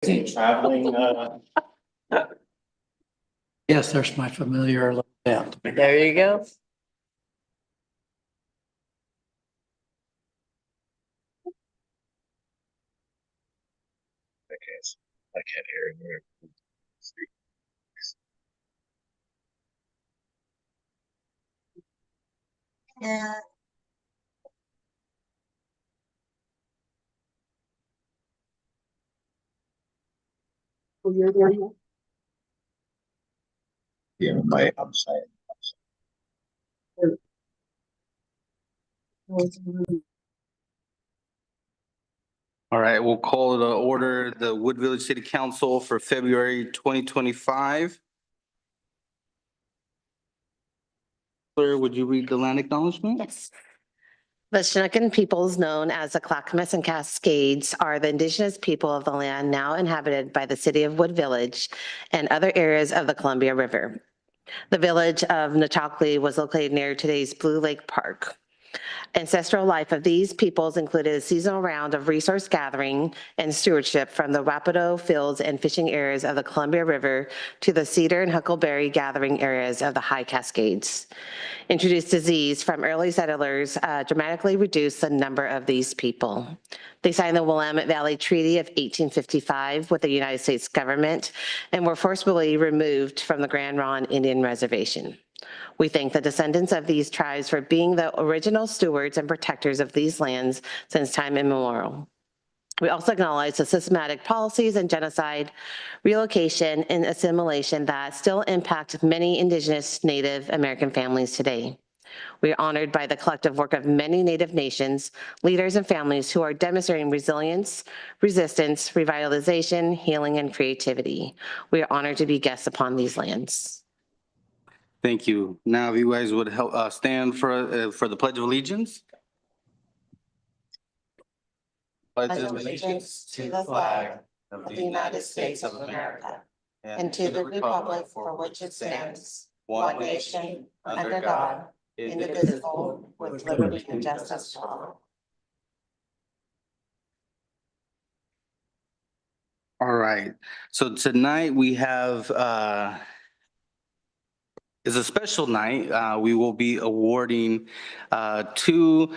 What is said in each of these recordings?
traveling. Yes, there's my familiar little band. There you go. I can't hear him. Yeah. Yeah, I'm saying. All right, we'll call to order the Wood Village City Council for February 2025. Claire, would you read the land acknowledgement? Yes. The Chinookan peoples known as the Clackamas and Cascades are the indigenous people of the land now inhabited by the city of Wood Village and other areas of the Columbia River. The village of Natchakli was located near today's Blue Lake Park. Ancestral life of these peoples included a seasonal round of resource gathering and stewardship from the Wapato fields and fishing areas of the Columbia River to the cedar and huckleberry gathering areas of the High Cascades. Introduced disease from early settlers dramatically reduced the number of these people. They signed the Willamette Valley Treaty of 1855 with the United States government and were forcibly removed from the Grand Ronde Indian Reservation. We thank the descendants of these tribes for being the original stewards and protectors of these lands since time immemorial. We also acknowledge the systematic policies and genocide, relocation, and assimilation that still impact many Indigenous Native American families today. We are honored by the collective work of many Native nations, leaders, and families who are demonstrating resilience, resistance, revitalization, healing, and creativity. We are honored to be guests upon these lands. Thank you. Now, if you guys would help stand for the Pledge of Allegiance. Pledge allegiance to the flag of the United States of America and to the republic for which it stands, one nation, under God, indivisible, with liberty and justice for all. All right. So tonight we have is a special night. We will be awarding two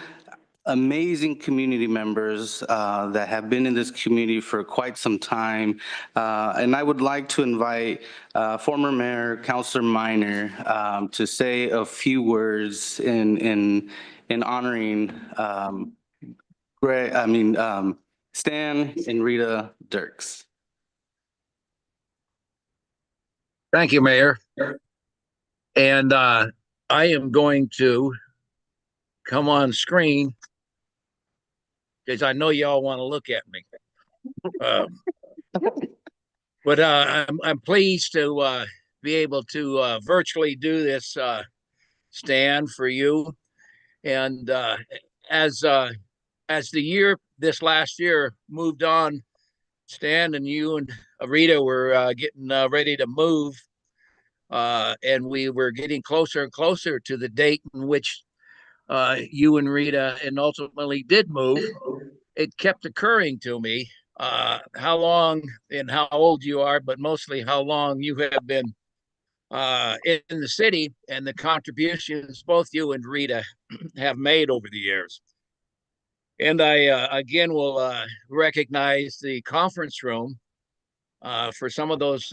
amazing community members that have been in this community for quite some time. And I would like to invite former Mayor Councilor Minor to say a few words in honoring Stan and Rita Dirks. Thank you, Mayor. And I am going to come on screen because I know y'all want to look at me. But I'm pleased to be able to virtually do this stand for you. And as the this last year moved on, Stan and you and Rita were getting ready to move. And we were getting closer and closer to the date in which you and Rita and ultimately did move. It kept occurring to me how long and how old you are, but mostly how long you have been in the city and the contributions both you and Rita have made over the years. And I again will recognize the conference room for some of those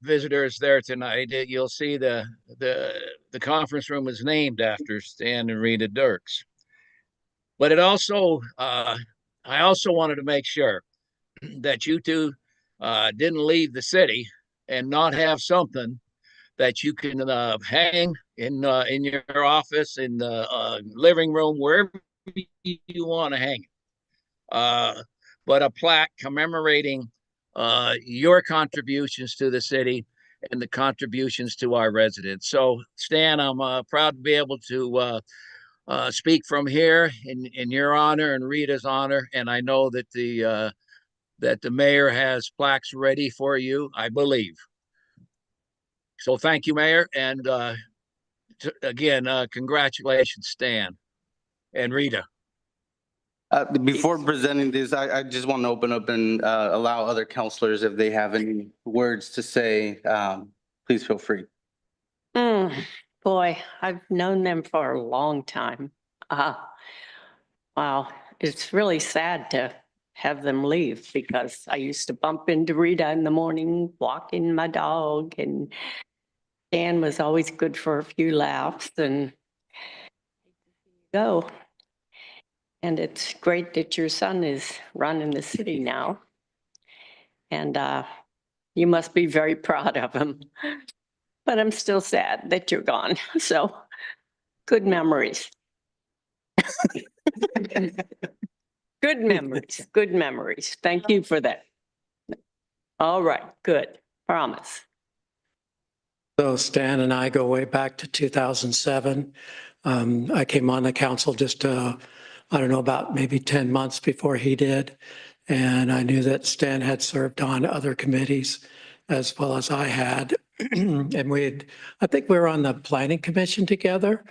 visitors there tonight. You'll see the conference room is named after Stan and Rita Dirks. But it also, I also wanted to make sure that you two didn't leave the city and not have something that you can hang in your office, in the living room, wherever you want to hang it. But a plaque commemorating your contributions to the city and the contributions to our residents. So, Stan, I'm proud to be able to speak from here in your honor and Rita's honor, and I know that the mayor has plaques ready for you, I believe. So, thank you, Mayor, and again, congratulations, Stan and Rita. Before presenting this, I just want to open up and allow other counselors, if they have any words to say, please feel free. Boy, I've known them for a long time. Wow, it's really sad to have them leave because I used to bump into Rita in the morning, walking my dog, and Dan was always good for a few laughs and go. And it's great that your son is running the city now. And you must be very proud of him. But I'm still sad that you're gone. So good memories. Good memories, good memories. Thank you for that. All right, good, promise. So Stan and I go way back to 2007. I came on the council just, I don't know, about maybe 10 months before he did. And I knew that Stan had served on other committees as well as I had. And I think we were on the planning commission together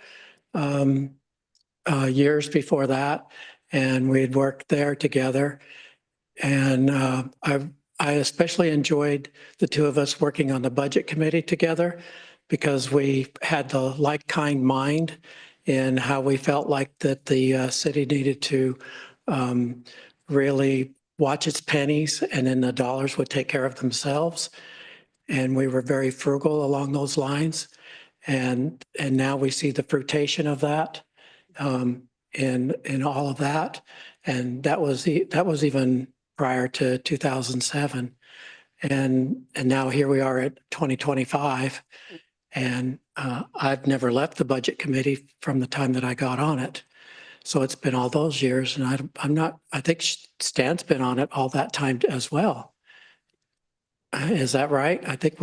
years before that. And we had worked there together. And I especially enjoyed the two of us working on the budget committee together because we had the like-kind mind in how we felt like that the city needed to really watch its pennies and then the dollars would take care of themselves. And we were very frugal along those lines. And now we see the fruition of that in all of that. And that was even prior to 2007. And now here we are at 2025. And I've never left the budget committee from the time that I got on it. So it's been all those years. And I think Stan's been on it all that time as well. Is that right? I think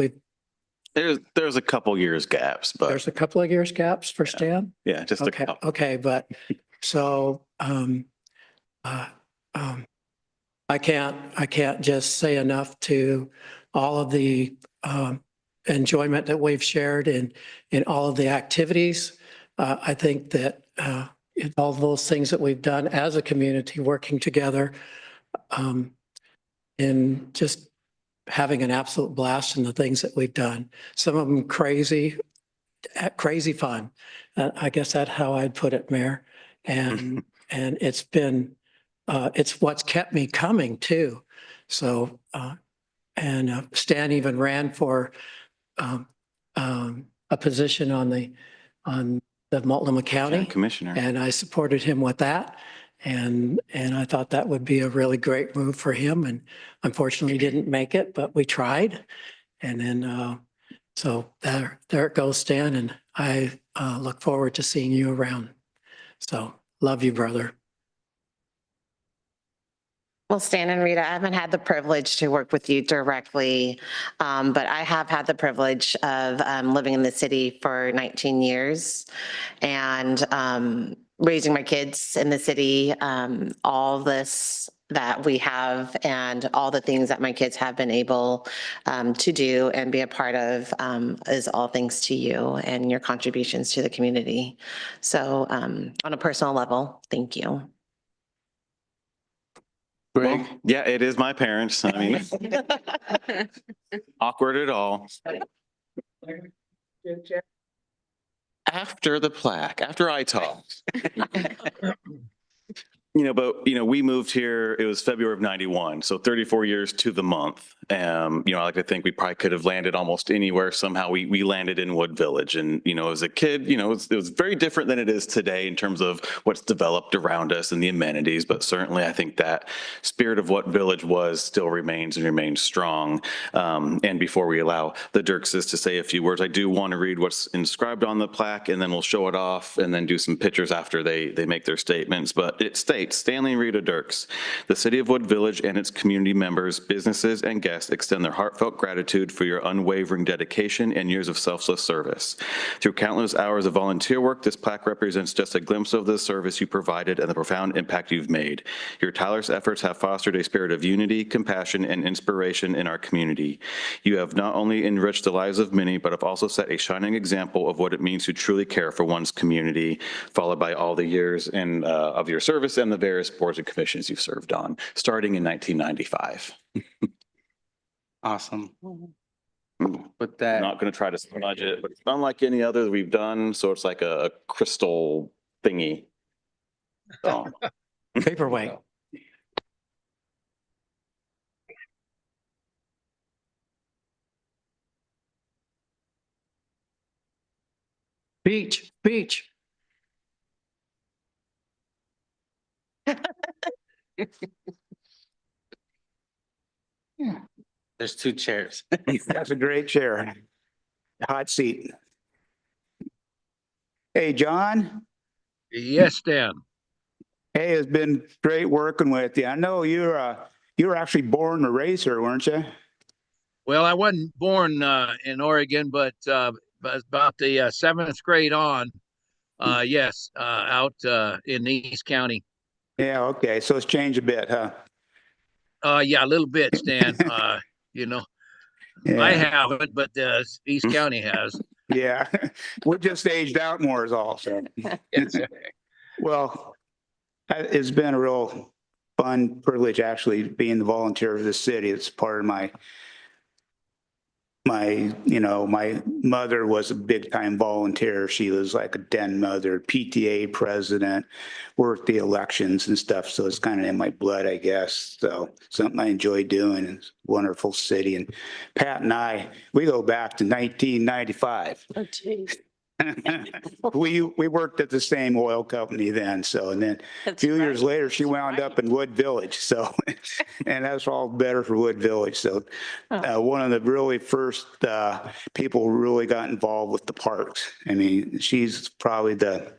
there's a couple years gaps, but there's a couple of years gaps for Stan? yeah, just a Okay, couple. okay, but so I can't just say enough to all of the enjoyment that we've shared in all of the activities. I think that in all those things that we've done as a community working together and just having an absolute blast in the things that we've done. Some of them crazy fun. I guess that's how I'd put it, Mayor. And it's been, it's what's kept me coming too. So, Stan even ran for a position on the Multnomah County Commissioner. and I supported him with that. And I thought that would be a really great move for him. And unfortunately didn't make it, but we tried. And then, so there it goes, Stan. And I look forward to seeing you around. So love you, brother. Well, Stan and Rita, I haven't had the privilege to work with you directly, but I have had the privilege of living in the city for 19 years and raising my kids in the city, all this that we have and all the things that my kids have been able to do and be a part of is all thanks to you and your contributions to the community. So on a personal level, thank you. Well, yeah, it is my parents. I mean, awkward at all. After the plaque, after I talked. We moved here, it was February of 91, so 34 years to the month. I like to think we probably could have landed almost anywhere. Somehow we landed in Wood Village. And, as a kid, it was very different than it is today in terms of what's developed around us and the amenities. But certainly I think that spirit of what Village was still remains and remains strong. And before we allow the Dirkses to say a few words, I do want to read what's inscribed on the plaque and then we'll show it off and then do some pictures after they make their statements. But it states, Stanley and Rita Dirks, the City of Wood Village and its community members, businesses, and guests extend their heartfelt gratitude for your unwavering dedication and years of selfless service. Through countless hours of volunteer work, this plaque represents just a glimpse of the service you provided and the profound impact you've made. Your tireless efforts have fostered a spirit of unity, compassion, and inspiration in our community. You have not only enriched the lives of many, but have also set a shining example of what it means to truly care for one's community, followed by all the years of your service and and the various boards and commissions you've served on, starting in 1995. Awesome. I'm With that, not going to try to smudge it, but it's unlike any other we've done. So it's like a crystal thingy. So, Paperweight. Beach, beach. there's 2 chairs. That's a great chair. Hot seat. Hey, John. Yes, Stan. Hey, it's been great working with you. I know you were actually born and raised here, weren't you? Well, I wasn't born in Oregon, but about the seventh grade on, yes, out in East County. Yeah, okay. So it's changed a bit, huh? Yeah, a little bit, Stan. You know, I Yeah, haven't, but East County has. yeah. We just aged out more is all. So, Yes. well, it's been a real fun privilege actually being the volunteer of this city. It's part of my my mother was a big time volunteer. She was like a den mother, PTA president, worked the elections and stuff. So it's kind of in my blood, I guess. So something I enjoy doing. It's a wonderful city. And Pat and I, we go back to 1995. Oh, geez. We worked at the same oil company then. So, and then a That's few years right. later, she wound up in Wood Village. So, and that's all better for Wood Village. So, one of the really first people who really got involved with the parks. I mean, she's probably the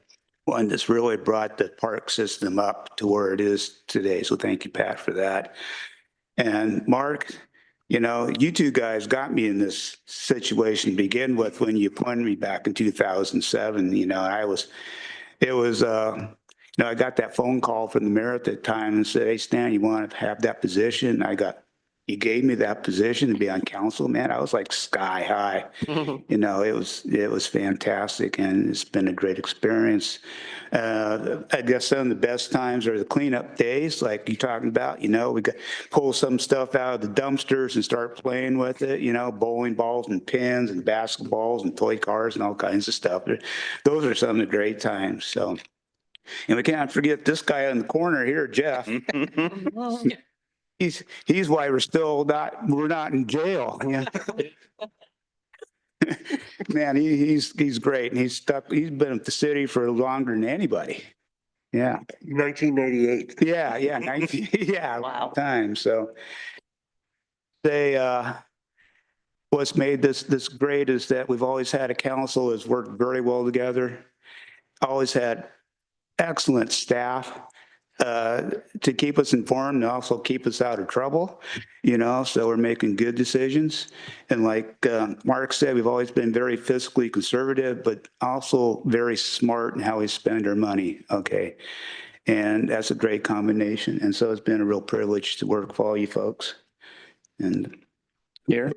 one that's really brought the park system up to where it is today. So thank you, Pat, for that. And Mark, you know, you two guys got me in this situation to begin with when you appointed me back in 2007. You know, I got that phone call from the mayor at the time and said, hey, Stan, you want to have that position? You gave me that position to be on council, man. I was like sky high. You know, it was fantastic and it's been a great experience. I guess some of the best times are the cleanup days, like you're talking about. You know, we got pull some stuff out of the dumpsters and start playing with it. You know, bowling balls and pins and basketballs and toy cars and all kinds of stuff. Those are some of the great times. So, and we can't forget this guy in the corner here, Jeff. He's why we're not in jail. Man, he's great, and he's been at the city for longer than anybody. Yeah, 1988. yeah, 19, yeah, Wow. time. So what's made this great is that we've always had a council that's worked very well together. Always had excellent staff. To keep us informed and also keep us out of trouble, you know, so we're making good decisions. And like Mark said, we've always been very fiscally conservative, but also very smart in how we spend our money, okay? And that's a great combination. And so it's been a real privilege to work with all you folks. And here.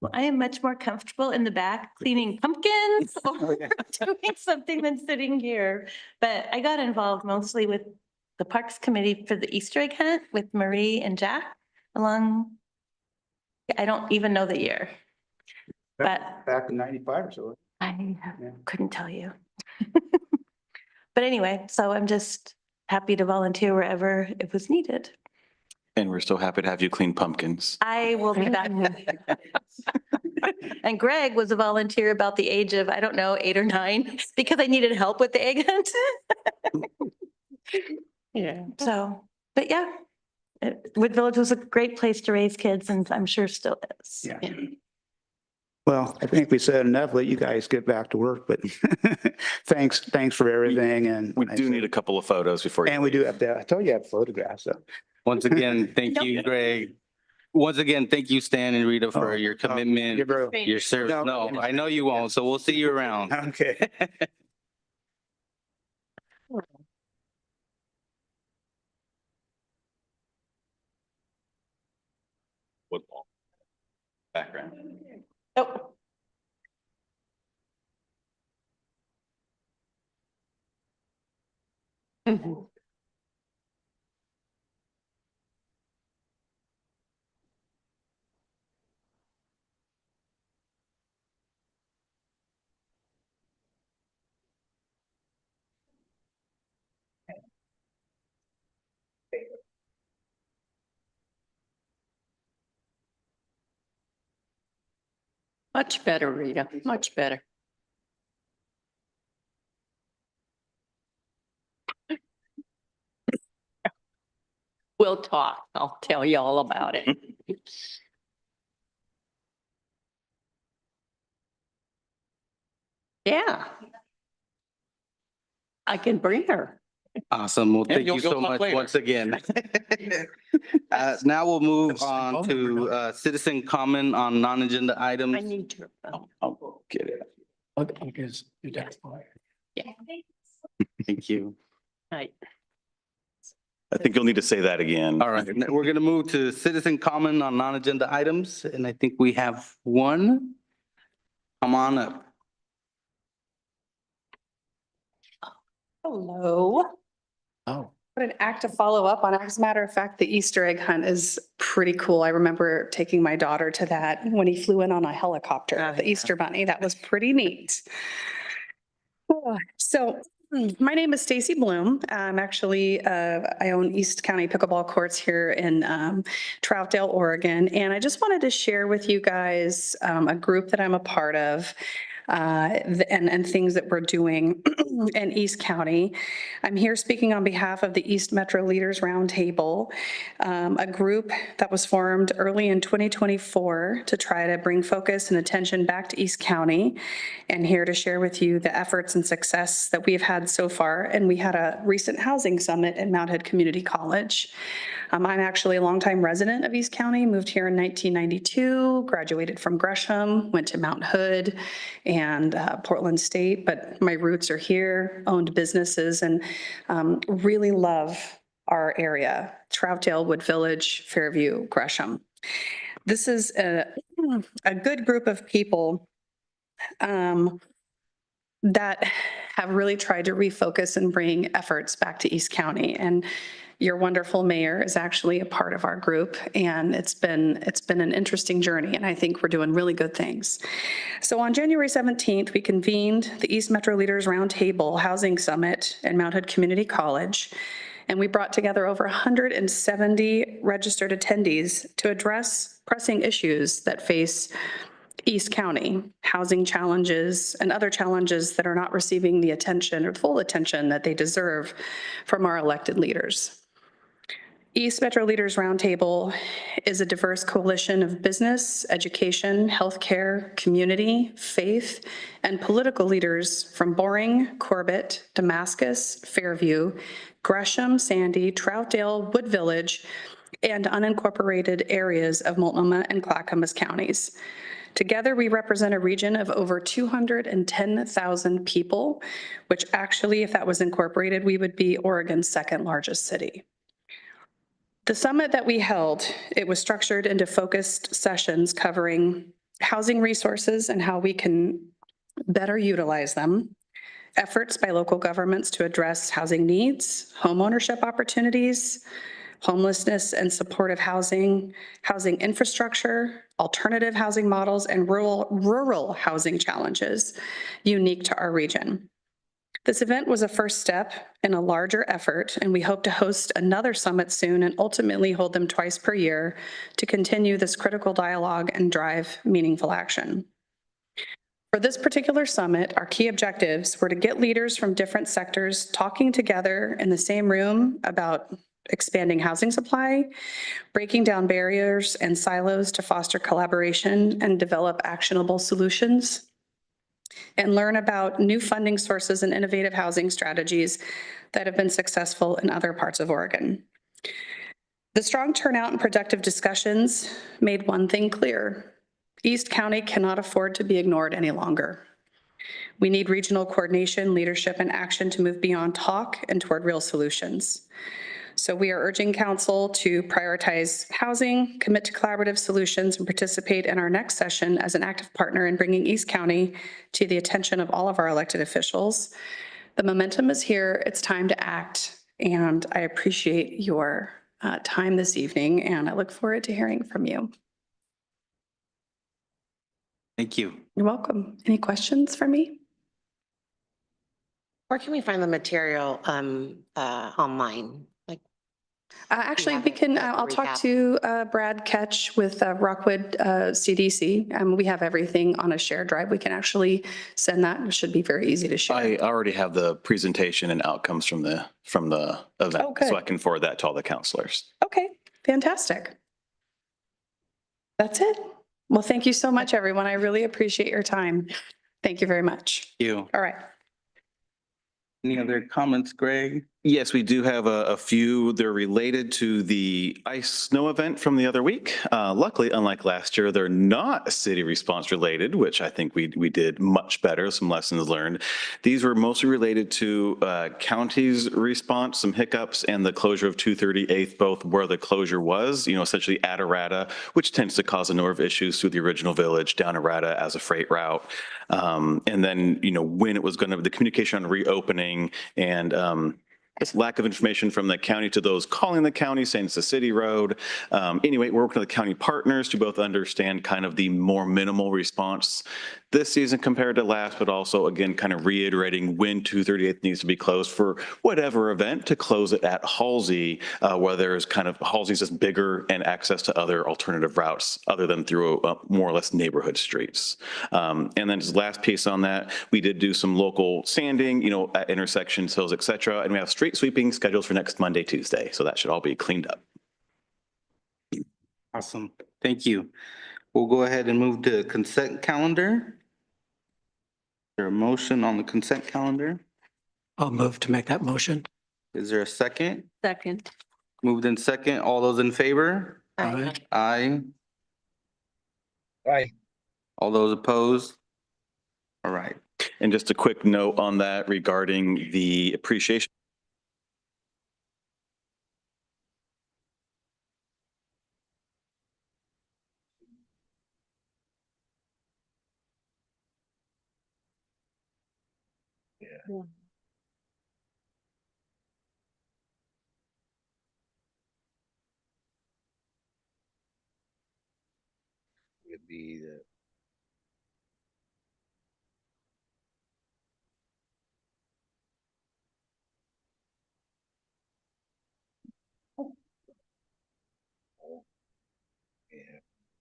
Well, I am much more comfortable in the back cleaning pumpkins or doing something than sitting here. But I got involved mostly with the Parks Committee for the Easter egg hunt with Marie and Jack along, I don't even know the year. But Back in 95 or so. I Yeah. couldn't tell you. But anyway, so I'm just happy to volunteer wherever it was needed. and we're so happy to have you clean pumpkins. I will be back. And Greg was a volunteer about the age of, I don't know, 8 or 9, because I needed help with the egg hunt. Yeah. So, but yeah, Wood Village was a great place to raise kids and I'm sure still is. Yeah. Well, I think we said enough. Let you guys get back to work, but thanks for everything. And We do need a couple of photos before. and we do have to, I told you I have photographs, so. Once again, thank you, Greg. Once again, thank you, Stan and Rita, for your commitment, You're very- your service. No. No, I know you won't, so we'll see you around. Okay. Football background. Oh. Much better, Rita, much better. We'll talk. I'll tell you all about it. Yeah. I can bring her. Awesome. Well, Yeah, thank you'll you so talk much later. once again. Now we'll move on to citizen comment on non-agenda I items. need her. I'll go get it. Okay, because your dad's fine. Thank you. Right. I think you'll need to say that again. All right, we're going to move to citizen comment on non-agenda items, and I think we have one. Come on up. Hello. Oh, What an act to follow up on. As a matter of fact, the Easter egg hunt is pretty cool. I remember taking my daughter to that when he flew in on a helicopter, Oh, the yeah. Easter bunny. That was pretty neat. So my name is Stacy Bloom. I'm actually, I own East County Pickleball Courts here in Troutdale, Oregon. And I just wanted to share with you guys a group that I'm a part of and things that we're doing in East County. I'm here speaking on behalf of the East Metro Leaders Roundtable, a group that was formed early in 2024 to try to bring focus and attention back to East County, and here to share with you the efforts and success that we've had so far. And we had a recent housing summit at Mount Hood Community College. I'm actually a longtime resident of East County, moved here in 1992, graduated from Gresham, went to Mount Hood and Portland State, but my roots are here, owned businesses, and really love our area, Troutdale, Wood Village, Fairview, Gresham. This is a good group of people that have really tried to refocus and bring efforts back to East County. And your wonderful mayor is actually a part of our group, and it's been an interesting journey, and I think we're doing really good things. So on January 17th, we convened the East Metro Leaders Roundtable Housing Summit at Mount Hood Community College, and we brought together over 170 registered attendees to address pressing issues that face East County, housing challenges and other challenges that are not receiving the attention or full attention that they deserve from our elected leaders. East Metro Leaders Roundtable is a diverse coalition of business, education, healthcare, community, faith, and political leaders from Boring, Corbett, Damascus, Fairview, Gresham, Sandy, Troutdale, Wood Village, and unincorporated areas of Multnomah and Clackamas counties. Together, we represent a region of over 210,000 people, which actually, if that was incorporated, we would be Oregon's second largest city. The summit that we held, it was structured into focused sessions covering housing resources and how we can better utilize them, efforts by local governments to address housing needs, homeownership opportunities, homelessness and supportive housing, housing infrastructure, alternative housing models, and rural housing challenges unique to our region. This event was a first step in a larger effort, and we hope to host another summit soon and ultimately hold them twice per year to continue this critical dialogue and drive meaningful action. For this particular summit, our key objectives were to get leaders from different sectors talking together in the same room about expanding housing supply, breaking down barriers and silos to foster collaboration and develop actionable solutions, and learn about new funding sources and innovative housing strategies that have been successful in other parts of Oregon. The strong turnout and productive discussions made one thing clear: East County cannot afford to be ignored any longer. We need regional coordination, leadership, and action to move beyond talk and toward real solutions. So we are urging council to prioritize housing, commit to collaborative solutions, and participate in our next session as an active partner in bringing East County to the attention of all of our elected officials. The momentum is here. It's time to act. And I appreciate your time this evening, and I look forward to hearing from you. Thank you. You're welcome. Any questions for me? Where can we find the material online? Like, Actually, we can, I'll talk Recap. to Brad Ketch with Rockwood CDC. We have everything on a shared drive. We can actually send that. It should be very easy to share. I already have the presentation and outcomes from the event, Oh, good. so I can forward that to all the counselors. Okay, fantastic. That's it. Well, thank you so much, everyone. I really appreciate your time. Thank you very much. You. All right. Any other comments, Greg? Yes, we do have a few. They're related to the ice snow event from the other week. Luckily, unlike last year, they're not city response related, which I think we did much better, some lessons learned. These were mostly related to county's response, some hiccups, and the closure of 238th, both where the closure was, essentially at Arata, which tends to cause a number of issues through the original village, down Arata as a freight route. And then, when it was the communication on reopening and this lack of information from the county to those calling the county saying it's a city road. Anyway, we're working with the county partners to both understand kind of the more minimal response this season compared to last, but also again, kind of reiterating when 238th needs to be closed for whatever event to close it at Halsey, where there's kind of Halsey's just bigger and access to other alternative routes other than through more or less neighborhood streets. And then just last piece on that, we did do some local sanding, at intersections, hills, et cetera. And we have street sweeping scheduled for next Monday, Tuesday. So that should all be cleaned up. Awesome. Thank you. We'll go ahead and move to consent calendar. Is there a motion on the consent calendar? I'll move to make that motion. Is there a second? Second. Moved in second. All those in favor? Aye. Aye. Aye. All those opposed? All right. And just a quick note on that regarding the appreciation. Would be the.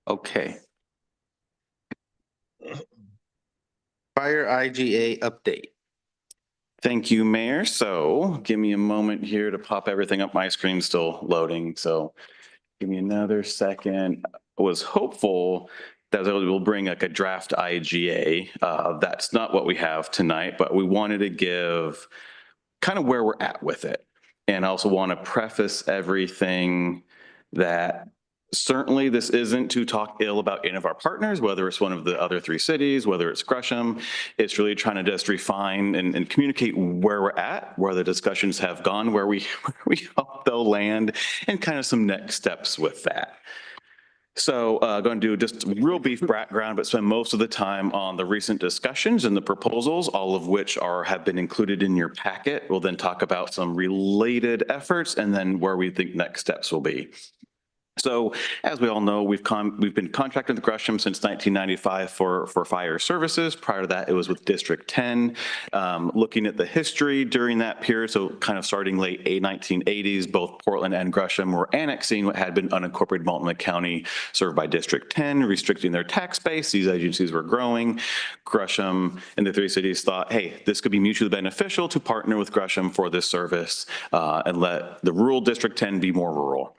Okay. Fire IGA update. Thank you, Mayor. So give me a moment here to pop everything up. My screen's still loading, so give me another second. I was hopeful that we'll bring like a draft IGA. That's not what we have tonight, but we wanted to give kind of where we're at with it. And I also want to preface everything that certainly this isn't to talk ill about any of our partners, whether it's one of the other three cities, whether it's Gresham. It's really trying to just refine and communicate where we're at, where the discussions have gone, where we hope they'll land, and kind of some next steps with that. So going to do just real brief background, but spend most of the time on the recent discussions and the proposals, all of which have been included in your packet. We'll then talk about some related efforts and then where we think next steps will be. So as we all know, we've been contracted with Gresham since 1995 for fire services. Prior to that, it was with District 10. Looking at the history during that period, so kind of starting late 1980s, both Portland and Gresham were annexing what had been unincorporated Multnomah County served by District 10, restricting their tax base. These agencies were growing. Gresham and the three cities thought, hey, this could be mutually beneficial to partner with Gresham for this service and let the rural District 10 be more rural.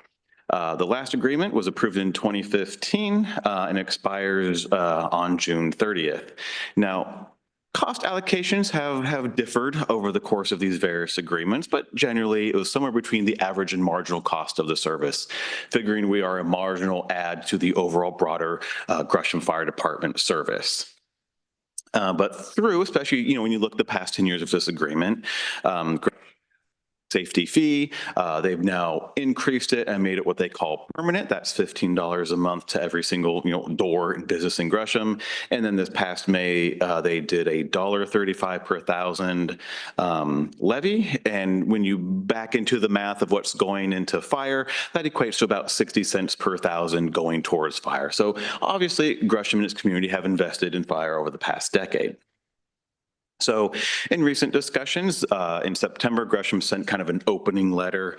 The last agreement was approved in 2015 and expires on June 30th. Now, cost allocations have differed over the course of these various agreements, but generally it was somewhere between the average and marginal cost of the service, figuring we are a marginal add to the overall broader Gresham Fire Department service. But through, especially, when you look at the past 10 years of this agreement, safety fee. They've now increased it and made it what they call permanent. That's $15 a month to every single door and business in Gresham. And then this past May, they did a $1.35 per thousand levy. And when you back into the math of what's going into fire, that equates to about 60 cents per thousand going towards fire. So obviously Gresham and its community have invested in fire over the past decade. So in recent discussions, in September, Gresham sent kind of an opening letter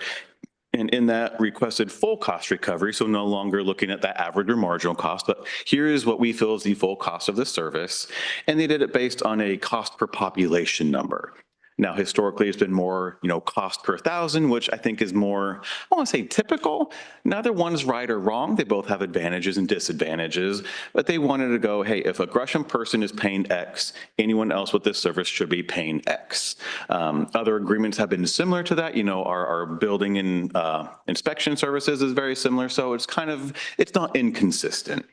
And in that requested full cost recovery, so no longer looking at that average or marginal cost, but here is what we feel is the full cost of the service. And they did it based on a cost per population number. Now, historically, it's been more, cost per thousand, which I think is more, I want to say typical. Neither one's right or wrong. They both have advantages and disadvantages, but they wanted to go, hey, if a Gresham person is paying X, anyone else with this service should be paying X. Other agreements have been similar to that. Our building and inspection services is very similar. So it's not inconsistent.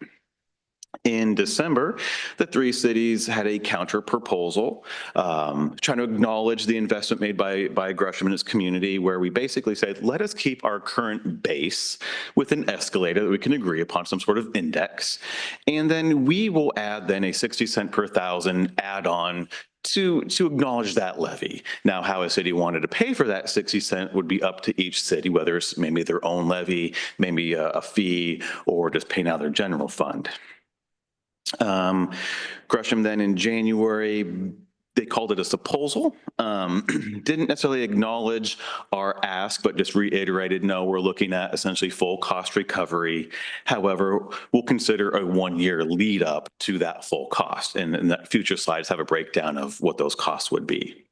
In December, the three cities had a counter proposal trying to acknowledge the investment made by Gresham and its community, where we basically said, let us keep our current base with an escalator that we can agree upon, some sort of index. And then we will add then a 60 cent per thousand add-on to acknowledge that levy. Now, how a city wanted to pay for that 60 cent would be up to each city, whether it's maybe their own levy, maybe a fee, or just paying out of their general fund. Gresham then in January, they called it a proposal, didn't necessarily acknowledge our ask, but just reiterated, no, we're looking at essentially full cost recovery. However, we'll consider a 1-year lead up to that full cost. And that future slides have a breakdown of what those costs would be.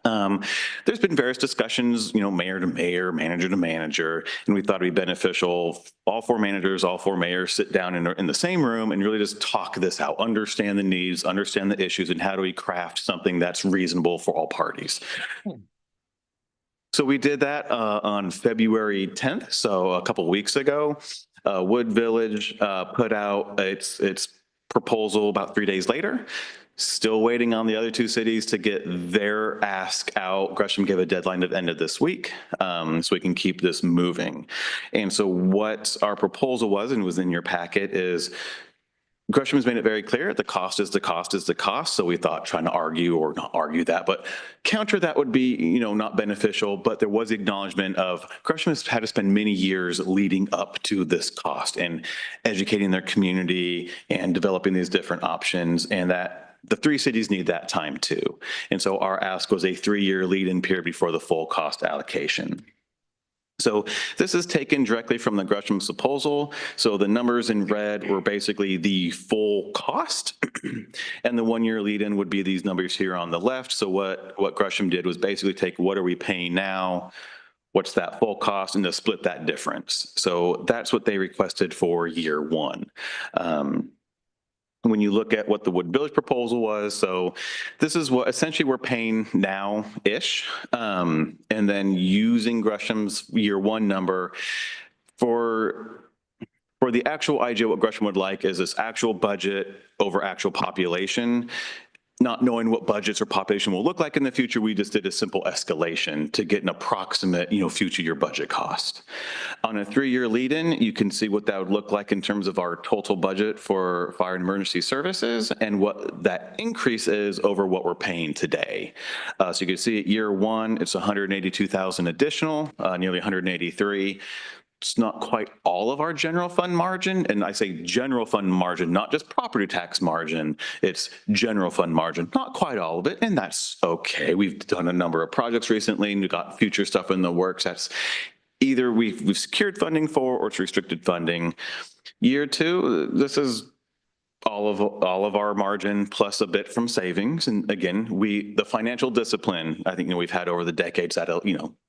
There's been various discussions, mayor to mayor, manager to manager, and we thought it'd be beneficial. All four managers, all four mayors sit down in the same room and really just talk this out, understand the needs, understand the issues, and how do we craft something that's reasonable for all parties. So we did that on February 10th, so a couple weeks ago. Wood Village put out its proposal about 3 days later. Still waiting on the other two cities to get their ask out. Gresham gave a deadline at the end of this week, so we can keep this moving. And so what our proposal was, and was in your packet, is Gresham has made it very clear the cost is the cost is the cost. So we thought trying to argue, or not argue that, but counter that would be, not beneficial. But there was the acknowledgement of Gresham has had to spend many years leading up to this cost and educating their community and developing these different options, and that the three cities need that time too. And so our ask was a 3-year lead-in period before the full cost allocation. So this is taken directly from the Gresham proposal. So the numbers in red were basically the full cost, and the 1-year lead-in would be these numbers here on the left. So what Gresham did was basically take what are we paying now, what's that full cost, and to split that difference. So that's what they requested for year 1. When you look at what the Wood Village proposal was, so this is what essentially we're paying now-ish, and then using Gresham's year 1 number for the actual IGA. What Gresham would like is this actual budget over actual population. Not knowing what budgets or population will look like in the future, we just did a simple escalation to get an approximate, future year budget cost. On a 3-year lead-in, you can see what that would look like in terms of our total budget for fire and emergency services and what that increase is over what we're paying today. So you can see at year 1, it's 182,000 additional, nearly 183. It's not quite all of our general fund margin. And I say general fund margin, not just property tax margin. It's general fund margin, not quite all of it. And that's okay. We've done a number of projects recently and we've got future stuff in the works. That's either we've secured funding for, or it's restricted funding. Year 2, this is all of our margin plus a bit from savings. And again, the financial discipline, I think, we've had over the decades that,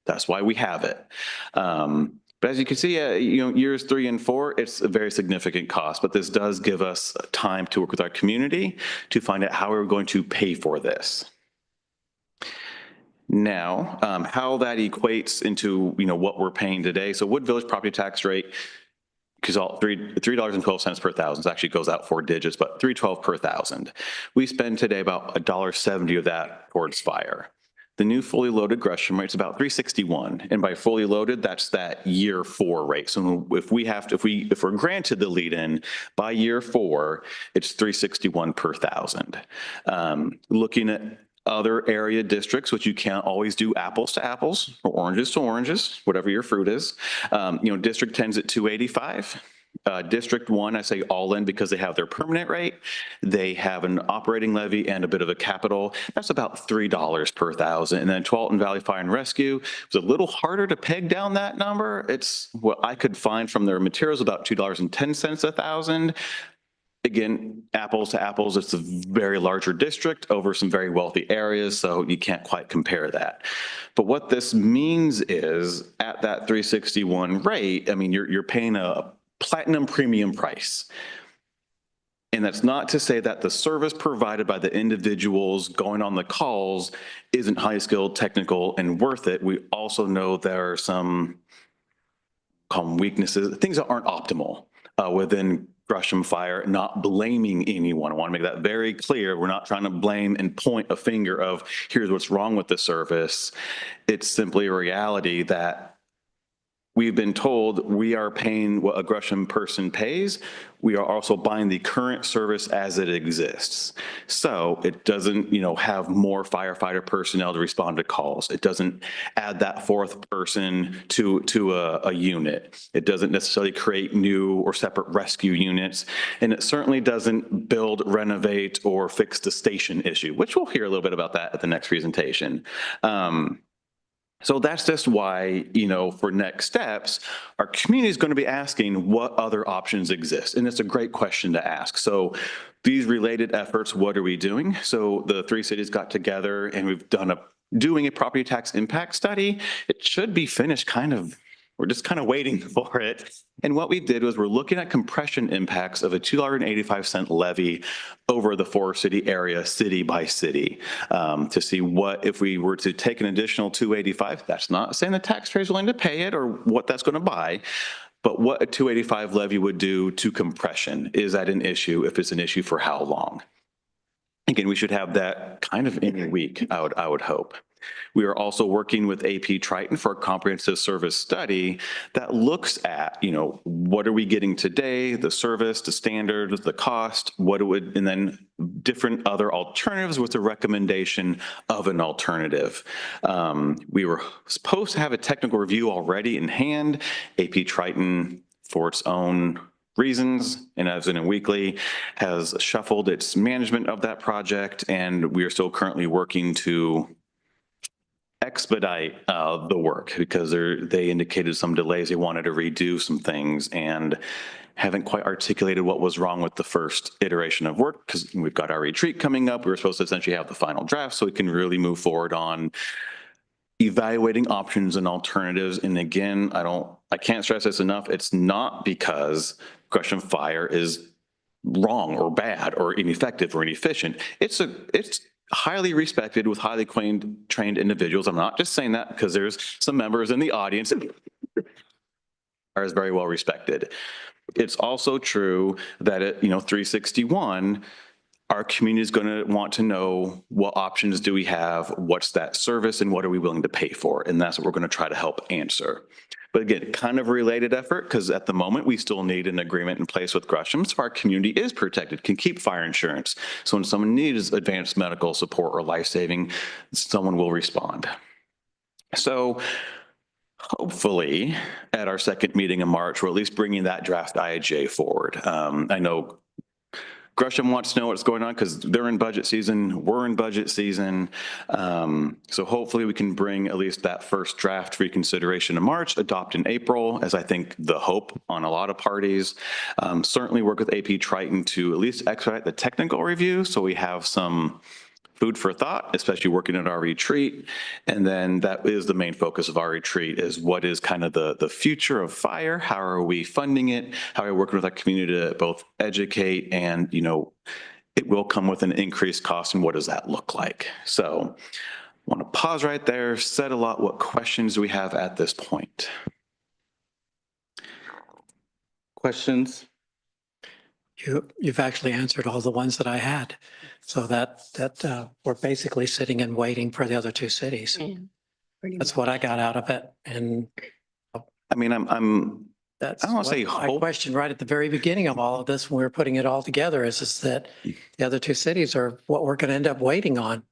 that's why we have it. But as you can see, years 3 and 4, it's a very significant cost, but this does give us time to work with our community to find out how we're going to pay for this. Now, how that equates into, what we're paying today. So Wood Village property tax rate, because all $3.12 per thousand, actually goes out 4 digits, but $3.12 per thousand. We spend today about $1.70 of that towards fire. The new fully loaded Gresham rate's about $3.61, and by fully loaded, that's that year 4 rate. So if we're granted the lead-in by year 4, it's $3.61 per thousand. Looking at other area districts, which you can't always do apples to apples or oranges to oranges, whatever your fruit is. District 10's at $2.85. District 1, I say all in because they have their permanent rate. They have an operating levy and a bit of a capital. That's about $3 per thousand. And then Tualatin Valley Fire and Rescue was a little harder to peg down that number. It's what I could find from their materials, about $2.10 a thousand. Again, apples to apples, it's a very larger district over some very wealthy areas, so you can't quite compare that. But what this means is at that 361 rate, I mean, you're paying a platinum premium price. And that's not to say that the service provided by the individuals going on the calls isn't highly skilled, technical, and worth it. We also know there are some weaknesses, things that aren't optimal within Gresham Fire, not blaming anyone. I want to make that very clear. We're not trying to blame and point a finger of here's what's wrong with the service. It's simply a reality that we've been told we are paying what a Gresham person pays. We are also buying the current service as it exists. So it doesn't, have more firefighter personnel to respond to calls. It doesn't add that fourth person to a unit. It doesn't necessarily create new or separate rescue units. And it certainly doesn't build, renovate, or fix the station issue, which we'll hear a little bit about that at the next presentation. So that's just why, for next steps, our community is going to be asking what other options exist. And it's a great question to ask. So these related efforts, what are we doing? So the three cities got together and we've doing a property tax impact study. It should be finished we're just kind of waiting for it. And what we did was we're looking at compression impacts of a $2.85 levy over the four-city area, city by city, to see what, if we were to take an additional $2.85, that's not saying the taxpayer is willing to pay it or what that's going to buy, but what a $2.85 levy would do to compression. Is that an issue? If it's an issue, for how long? Again, we should have that kind of in a week, I would hope. We are also working with AP Triton for a comprehensive service study that looks at, what are we getting today, the service, the standards, the cost, and then different other alternatives with the recommendation of an alternative. We were supposed to have a technical review already in hand. AP Triton, for its own reasons, and as in a weekly, has shuffled its management of that project, and we are still currently working to expedite the work because they indicated some delays. They wanted to redo some things and haven't quite articulated what was wrong with the first iteration of work because we've got our retreat coming up. We were supposed to essentially have the final draft so we can really move forward on evaluating options and alternatives. And again, I can't stress this enough. It's not because Gresham Fire is wrong or bad or ineffective or inefficient. It's highly respected with highly trained individuals. I'm not just saying that because there's some members in the audience that are very well respected. It's also true that at 361, our community is going to want to know what options do we have, what's that service, and what are we willing to pay for? And that's what we're going to try to help answer. But again, kind of a related effort because at the moment we still need an agreement in place with Gresham so our community is protected, can keep fire insurance. So when someone needs advanced medical support or life-saving, someone will respond. So hopefully at our second meeting in March, we're at least bringing that draft IAJ forward. I know Gresham wants to know what's going on because they're in budget season, we're in budget season. So hopefully we can bring at least that first draft reconsideration in March, adopt in April, as I think the hope on a lot of parties. Certainly work with AP Triton to at least expedite the technical review so we have some food for thought, especially working at our retreat. And then that is the main focus of our retreat is what is kind of the future of fire? How are we funding it? How are we working with our community to both educate and, it will come with an increased cost and what does that look like? So I want to pause right there, said a lot. What questions do we have at this point? Questions? You've actually answered all the ones that I had. So that we're basically sitting and waiting for the other two cities. That's what I got out of it. And I mean, that's I don't want to say my hope. question right at the very beginning of all of this, when we were putting it all together, is that the other two cities are what we're going to end up waiting on.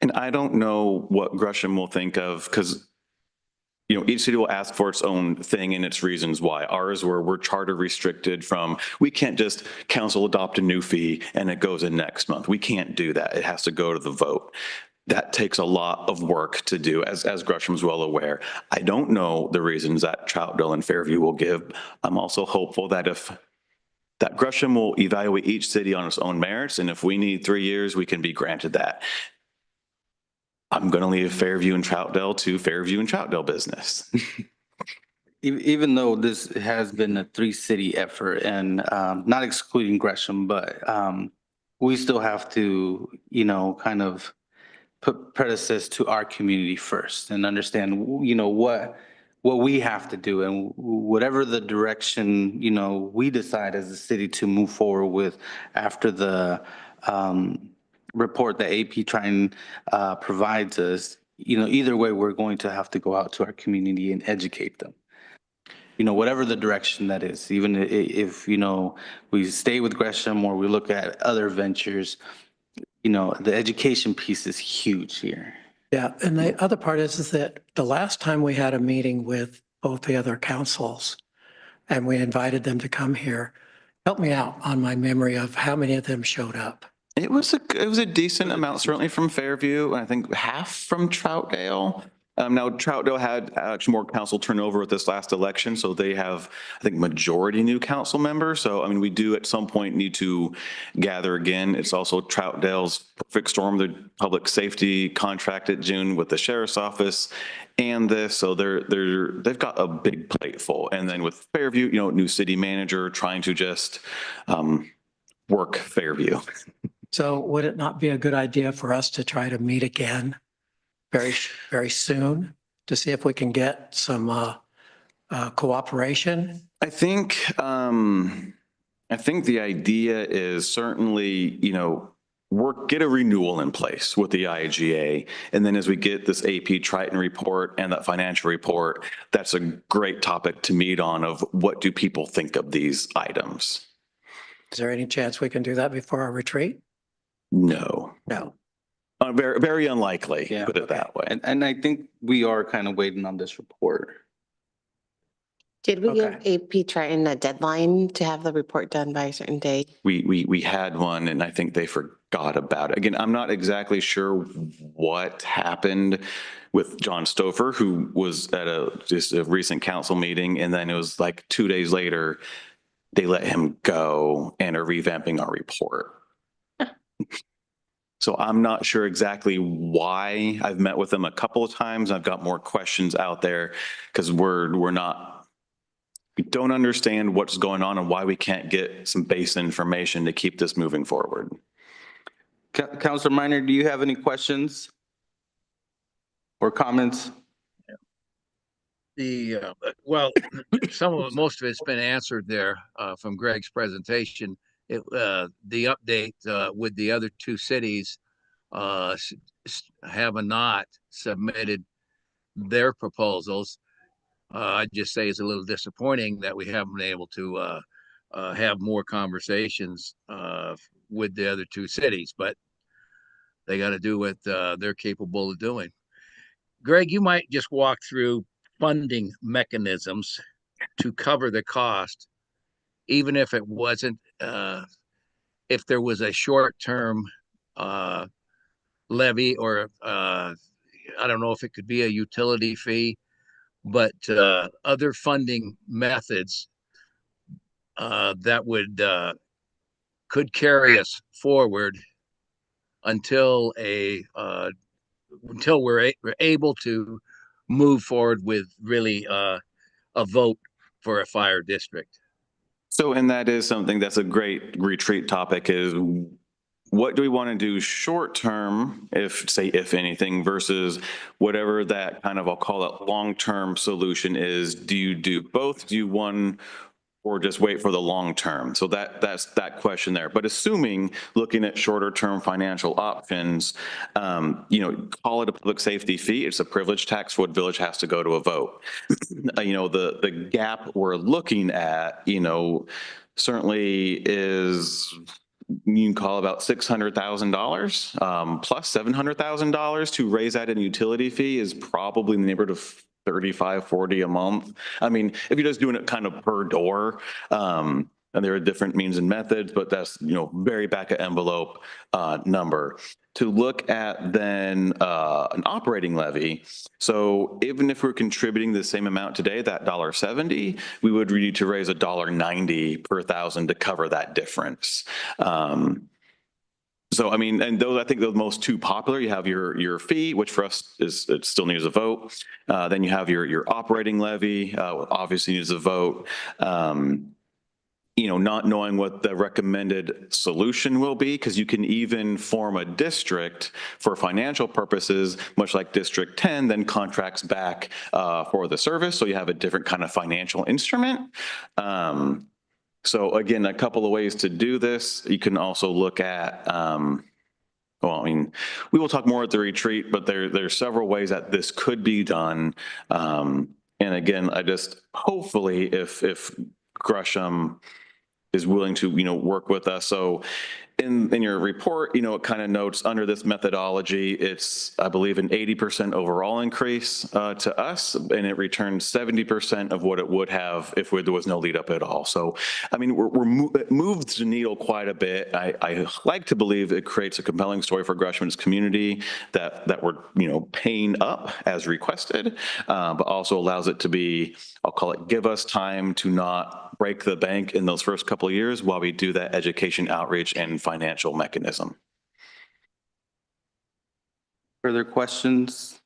And I don't know what Gresham will think of because each city will ask for its own thing and its reasons why. Ours, where we're charter restricted from, we can't just council adopt a new fee and it goes in next month. We can't do that. It has to go to the vote. That takes a lot of work to do, as Gresham's well aware. I don't know the reasons that Troutdale and Fairview will give. I'm also hopeful that that Gresham will evaluate each city on its own merits, and if we need 3 years, we can be granted that. I'm going to leave Fairview and Troutdale to Fairview and Troutdale business. Even though this has been a 3-city effort and not excluding Gresham, but we still have to, kind of put predecessors to our community first and understand, what we have to do and whatever the direction, we decide as a city to move forward with after the report that AP Triton provides us, either way, we're going to have to go out to our community and educate them. Whatever the direction that is, even if, we stay with Gresham or we look at other ventures, the education piece is huge here. Yeah, and the other part is that the last time we had a meeting with both the other councils and we invited them to come here, help me out on my memory of how many of them showed up. It was a decent amount, certainly from Fairview, and I think half from Troutdale. Now, Troutdale had actually more council turnover at this last election, so they have, I think, majority new council members. So, I mean, we do at some point need to gather again. It's also Troutdale's perfect storm, the public safety contract at June with the sheriff's office and this. So they've got a big plate full. And then with Fairview, new city manager trying to just work Fairview. So would it not be a good idea for us to try to meet again very, very soon to see if we can get some cooperation? I think the idea is certainly, get a renewal in place with the IGA. And then as we get this AP Triton report and that financial report, that's a great topic to meet on of what do people think of these items? Is there any chance we can do that before our retreat? No. No. Very, very unlikely, Yeah. put it that way. And I think we are kind of waiting on this report. Did we give Okay. AP Triton a deadline to have the report done by a certain day? We had one and I think they forgot about it. Again, I'm not exactly sure what happened with John Stouffer, who was at just a recent council meeting. And then it was like 2 days later, they let him go and are revamping our report. So I'm not sure exactly why. I've met with them a couple of times. I've got more questions out there because we don't understand what's going on and why we can't get some base information to keep this moving forward. Councilor Minor, do you have any questions or comments? Well, most of it's been answered there from Greg's presentation. The update with the other 2 cities have not submitted their proposals. I'd just say it's a little disappointing that we haven't been able to have more conversations with the other 2 cities, but they got to do what they're capable of doing. Greg, you might just walk through funding mechanisms to cover the cost, even if it wasn't, if there was a short-term levy or I don't know if it could be a utility fee, but other funding methods that could carry us forward until we're able to move forward with really a vote for a fire district. So, and that is something that's a great retreat topic is what do we want to do short term, if anything, versus whatever that kind of, I'll call it long-term solution is. Do you do both? Do you one or just wait for the long term? So that's that question there. But assuming looking at shorter term financial options, call it a public safety fee. It's a privilege tax. Wood Village has to go to a vote. The gap we're looking at, certainly is, you can call about $600,000 plus $700,000 to raise that in utility fee is probably in the neighborhood of 35, 40 a month. I mean, if you're just doing it kind of per door, and there are different means and methods, but that's, very back of envelope number. To look at then an operating levy. So even if we're contributing the same amount today, that $1.70, we would need to raise $1.90 per thousand to cover that difference. So, I mean, and those, I think the most two popular, you have your fee, which for us it still needs a vote. Then you have your operating levy, obviously needs a vote. Not knowing what the recommended solution will be, because you can even form a district for financial purposes, much like District 10, then contracts back for the service. So you have a different kind of financial instrument. So again, a couple of ways to do this. You can also look at, we will talk more at the retreat, but there's several ways that this could be done. And again, hopefully if Gresham is willing to, work with us. So in your report, it kind of notes under this methodology, it's, I believe, an 80% overall increase to us, and it returns 70% of what it would have if there was no lead up at all. So, I mean, it moves the needle quite a bit. I like to believe it creates a compelling story for Gresham's community that we're, paying up as requested, but also allows it to be, I'll call it, give us time to not break the bank in those first couple of years while we do that education outreach and financial mechanism. Further questions?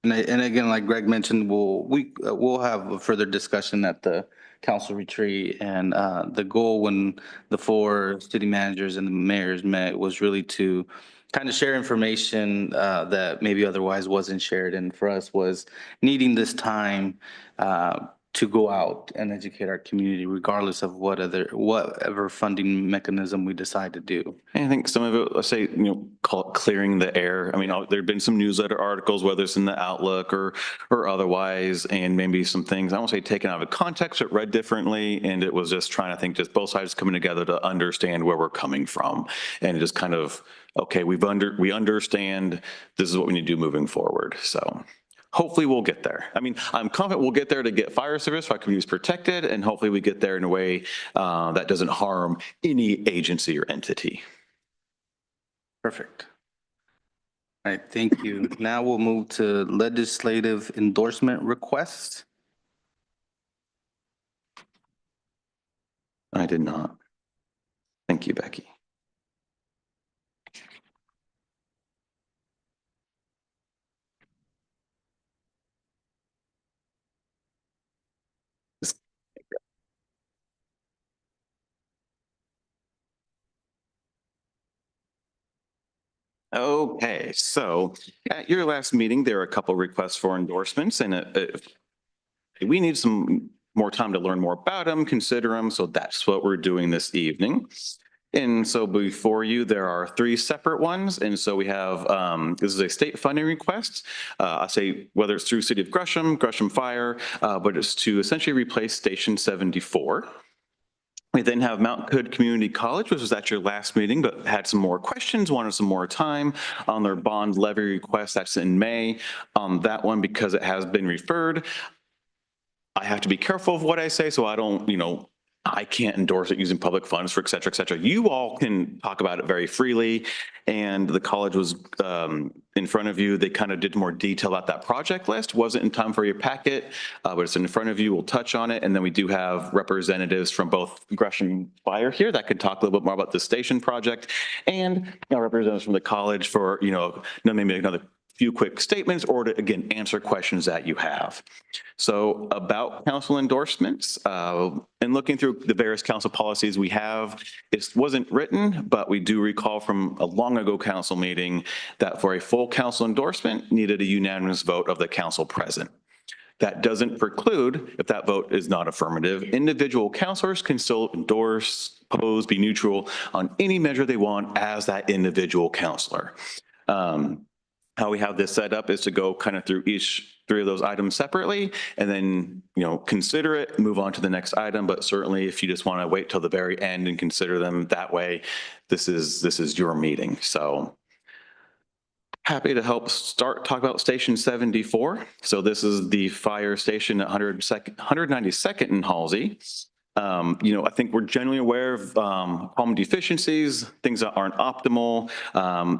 And again, like Greg mentioned, we'll have a further discussion at the council retreat. And the goal when the 4 city managers and the mayors met was really to kind of share information that maybe otherwise wasn't shared. And for us was needing this time to go out and educate our community, regardless of whatever funding mechanism we decide to do. And I think some of it, let's say, call it clearing the air. I mean, there've been some newsletter articles, whether it's in the Outlook or otherwise, and maybe some things, I won't say taken out of context, but read differently. And it was just trying to think, just both sides coming together to understand where we're coming from. And just kind of, okay, we understand this is what we need to do moving forward. So hopefully we'll get there. I mean, I'm confident we'll get there to get fire service, our communities protected, and hopefully we get there in a way that doesn't harm any agency or entity. Perfect. All right, thank you. Now we'll move to legislative endorsement requests. I did not. Thank you, Becky. Okay, so at your last meeting, there were a couple of requests for endorsements, and we need some more time to learn more about them, consider them. So that's what we're doing this evening. And so before you, there are 3 separate ones. And so we have, this is a state funding request. I say whether it's through City of Gresham Fire, but it's to essentially replace Station 74. We then have Mount Hood Community College, which was at your last meeting, but had some more questions, wanted some more time on their bond levy request. That's in May. That one, because it has been referred, I have to be careful of what I say, so I don't, I can't endorse it using public funds for et cetera, et cetera. You all can talk about it very freely. And the college was in front of you. They kind of did more detail about that project list. Wasn't in time for your packet, but it's in front of you. We'll touch on it. And then we do have representatives from both Gresham Fire here that could talk a little bit more about the station project, and representatives from the college for, maybe another few quick statements, or to, again, answer questions that you have. So about council endorsements, and looking through the various council policies we have, it wasn't written, but we do recall from a long ago council meeting that for a full council endorsement needed a unanimous vote of the council present. That doesn't preclude, if that vote is not affirmative, individual councilors can still endorse, oppose, be neutral on any measure they want as that individual councilor. How we have this set up is to go kind of through each 3 of those items separately, and then, consider it, move on to the next item. But certainly if you just want to wait till the very end and consider them that way, this is your meeting. So Happy to help talk about Station 74. So this is the fire station at 192nd and Halsey. I think we're generally aware of common deficiencies, things that aren't optimal.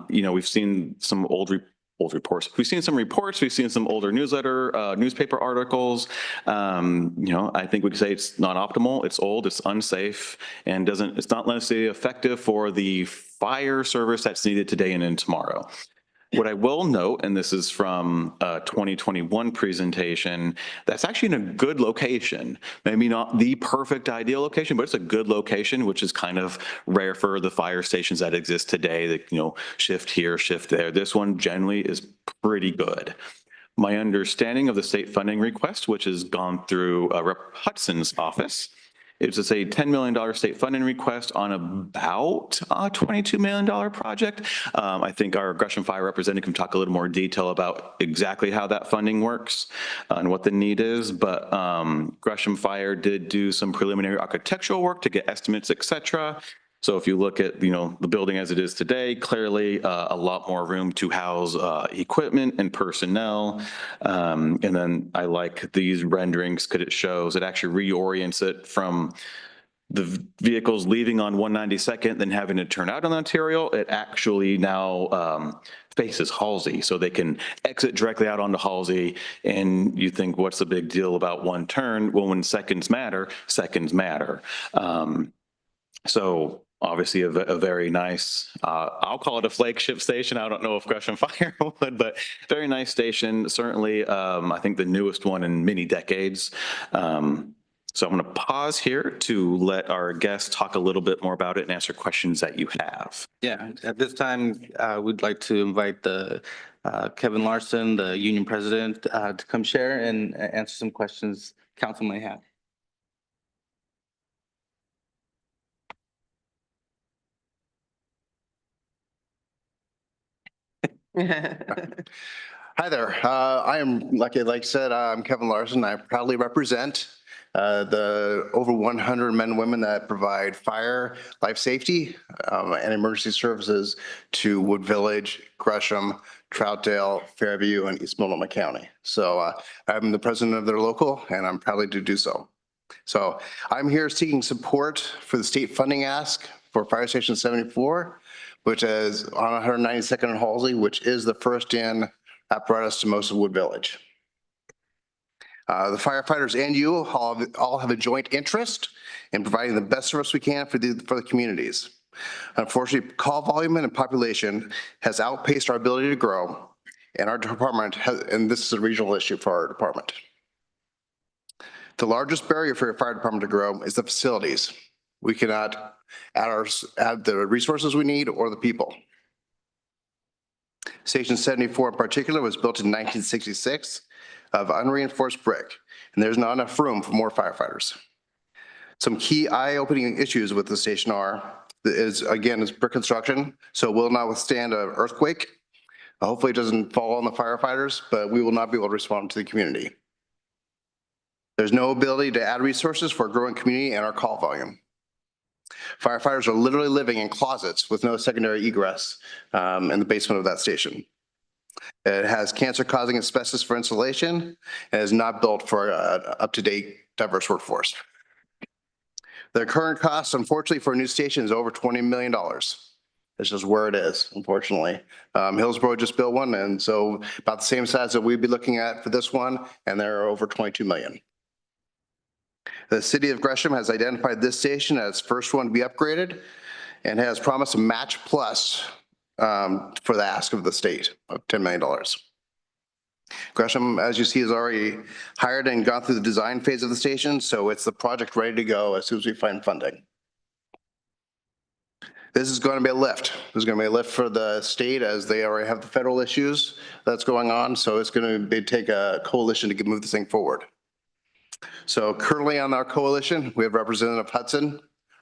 We've seen some old reports. We've seen some reports. We've seen some older newspaper articles. I think we could say it's not optimal. It's old. It's unsafe, and it's not necessarily effective for the fire service that's needed today and in tomorrow. What I will note, and this is from a 2021 presentation, that's actually in a good location. Maybe not the perfect ideal location, but it's a good location, which is kind of rare for the fire stations that exist today that, shift here, shift there. This one generally is pretty good. My understanding of the state funding request, which has gone through Rep. Hudson's office, it's a $10 million state funding request on about a $22 million project. I think our Gresham Fire representative can talk a little more detail about exactly how that funding works and what the need is. But Gresham Fire did do some preliminary architectural work to get estimates, et cetera. So if you look at, the building as it is today, clearly a lot more room to house equipment and personnel. And then I like these renderings because it shows, it actually reorients it from the vehicles leaving on 192nd, then having to turn out on Ontario. It actually now faces Halsey, so they can exit directly out onto Halsey. And you think, what's the big deal about one turn? Well, when seconds matter, seconds matter. So obviously a very nice, I'll call it a flagship station. I don't know if Gresham Fire would, but very nice station. Certainly, I think the newest one in many decades. So I'm going to pause here to let our guests talk a little bit more about it and answer questions that you have. Yeah, at this time, we'd like to invite the Kevin Larson, the union president, to come share and answer some questions council may have. Hi there. I am, like I said, I'm Kevin Larson. I proudly represent the over 100 men and women that provide fire, life safety, and emergency services to Wood Village, Gresham, Troutdale, Fairview, and East Multnomah County. So I'm the president of their local, and I'm proudly to do so. So I'm here seeking support for the state funding ask for Fire Station 74, which is on 192nd and Halsey, which is the first in apparatus to most of Wood Village. The firefighters and you all have a joint interest in providing the best service we can for the communities. Unfortunately, call volume and population has outpaced our ability to grow, and our department and this is a regional issue for our department. The largest barrier for your fire department to grow is the facilities. We cannot add the resources we need or the people. Station 74 in particular was built in 1966 of unreinforced brick, and there's not enough room for more firefighters. Some key eye-opening issues with the station is brick construction, so it will not withstand an earthquake. Hopefully it doesn't fall on the firefighters, but we will not be able to respond to the community. There's no ability to add resources for a growing community and our call volume. Firefighters are literally living in closets with no secondary egress in the basement of that station. It has cancer-causing asbestos for insulation and is not built for an up-to-date diverse workforce. The current cost, unfortunately, for a new station is over $20 million. It's just where it is, unfortunately. Hillsborough just built one, and so about the same size that we'd be looking at for this one, and they're over $22 million. The city of Gresham has identified this station as first one to be upgraded and has promised a match plus for the ask of the state of $10 million. Gresham, as you see, has already hired and gone through the design phase of the station, so it's the project ready to go as soon as we find funding. This is going to be a lift. There's going to be a lift for the state as they already have the federal issues that's going on, so it's going to take a coalition to move this thing forward. So currently on our coalition, we have Representative Hudson,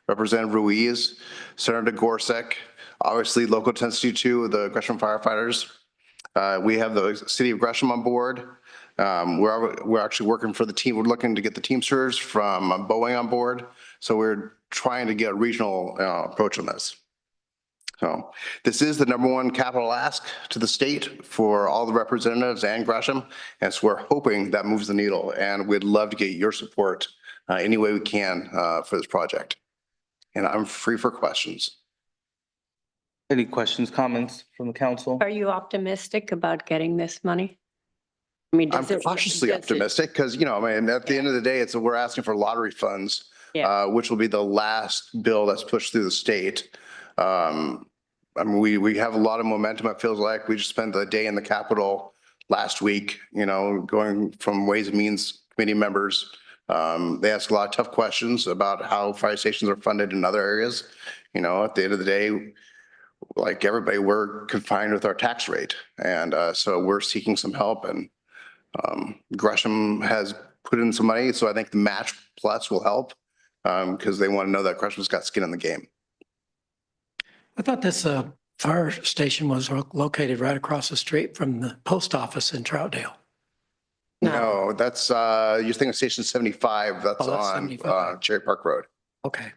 Representative Ruiz, Senator Gorsuch, obviously Local 1062, the Gresham firefighters. We have the city of Gresham on board. We're actually working for the team. We're looking to get the Teamsters from Boeing on board. So we're trying to get a regional approach on this. So this is the #1 capital ask to the state for all the representatives and Gresham. And so we're hoping that moves the needle, and we'd love to get your support any way we can for this project. And I'm free for questions. Any questions, comments from the council? Are you optimistic about getting this money? I mean, I'm does it- cautiously does it- optimistic because, you know, I mean, at the end of the day, we're asking for lottery funds, Yeah. which will be the last bill that's pushed through the state. I mean, we have a lot of momentum. It feels like we just spent the day in the Capitol last week, you know, going from Ways and Means Committee members. They ask a lot of tough questions about how fire stations are funded in other areas. You know, at the end of the day, like everybody, we're confined with our tax rate. And so we're seeking some help, and Gresham has put in some money. So I think the match plus will help because they want to know that Gresham's got skin in the game. I thought this fire station was located right across the street from the post office in Troutdale. No, that's, you're thinking of Station 75. That's Oh, that's on 75. Cherry Park Road. Okay.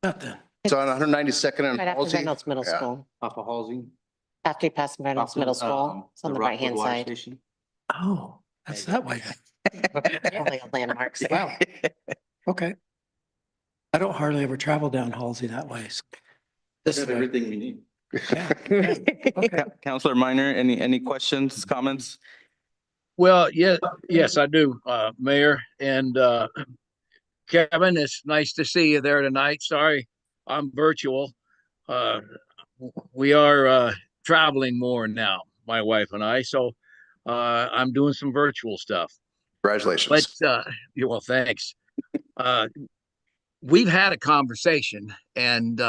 Not then. It's on 192nd and Right after Halsey. Reynolds Middle Yeah. School. Off of Halsey? After you pass Reynolds Middle School, it's on the right-hand side. Oh, that's that way. Only landmarks. Wow. Okay. I don't hardly ever travel down Halsey that way. so This is everything we need. yeah, yeah. Okay. Counselor Minor, any questions, comments? Well, yeah, yes, I do, Mayor. And Kevin, it's nice to see you there tonight. Sorry, I'm virtual. We are traveling more now, my wife and I. So I'm doing some virtual stuff. Congratulations. But well, thanks. We've had a conversation, and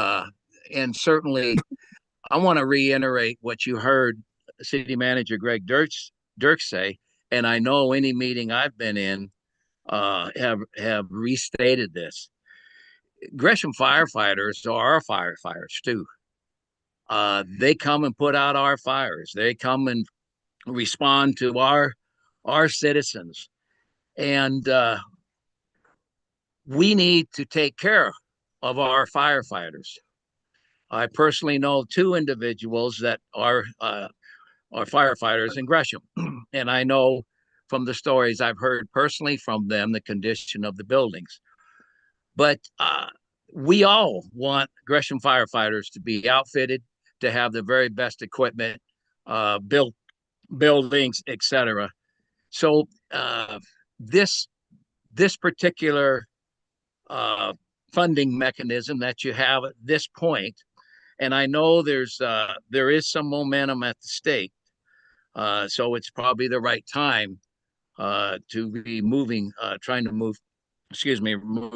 certainly I want to reiterate what you heard City Manager Greg Dirks say, and I know any meeting I've been in have restated this. Gresham firefighters are our firefighters too. They come and put out our fires. They come and respond to our citizens, and we need to take care of our firefighters. I personally know 2 individuals that are firefighters in Gresham, and I know from the stories I've heard personally from them the condition of the buildings. But we all want Gresham firefighters to be outfitted, to have the very best equipment, built buildings, etc. So this particular funding mechanism that you have at this point, and I know there is some momentum at the state, so it's probably the right time to be trying to move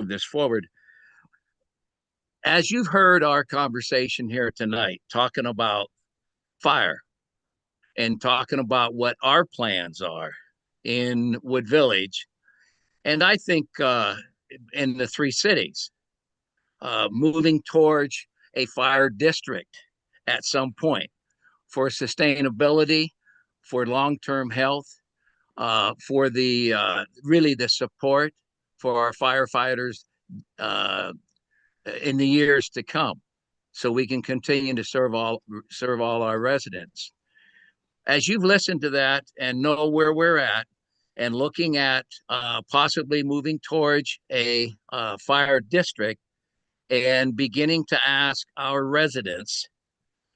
this forward. As you've heard our conversation here tonight, talking about fire and talking about what our plans are in Wood Village, and I think in the 3 cities, moving towards a fire district at some point for sustainability, for long-term health, for the really the support for our firefighters in the years to come, so we can continue to serve all our residents. As you've listened to that and know where we're at, and looking at possibly moving towards a fire district, and beginning to ask our residents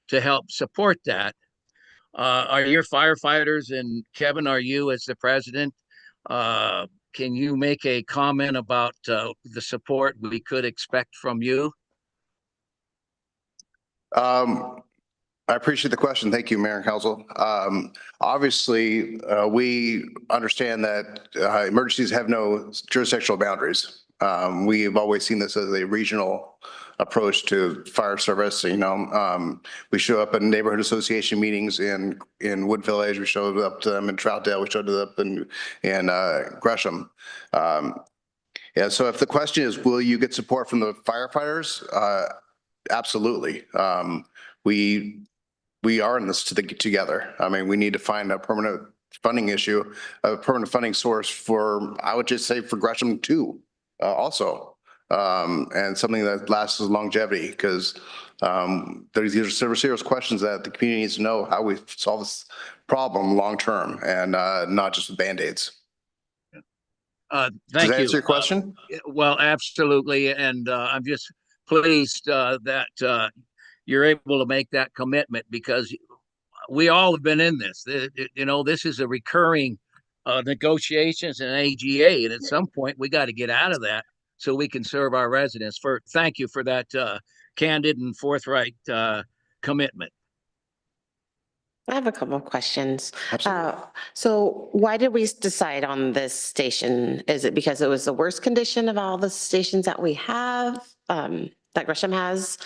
to help support that, are your firefighters, and Kevin, are you as the president, can you make a comment about the support we could expect from you? I appreciate the question. Thank you, Mayor and Council. Obviously, we understand that emergencies have no jurisdictional boundaries. We've always seen this as a regional approach to fire service. You know, we show up in neighborhood association meetings in Wood Village. We showed up to them in Troutdale. We showed up in Gresham. Yeah. So if the question is, will you get support from the firefighters? Absolutely. We are in this together. I mean, we need to find a permanent funding source for, I would just say, for Gresham too, also. and something that lasts longevity, because these are serious questions that the community needs to know how we solve this problem long-term and not just with Band-Aids. Does Thank that you. answer your question? Well, absolutely. And I'm just pleased that you're able to make that commitment, because we all have been in this. You know, this is a recurring negotiations and AGA, and at some point we got to get out of that so we can serve our residents. Thank you for that candid and forthright commitment. I have a couple of questions. Absolutely. So why did we decide on this station? Is it because it was the worst condition of all the stations that we have, that Gresham has?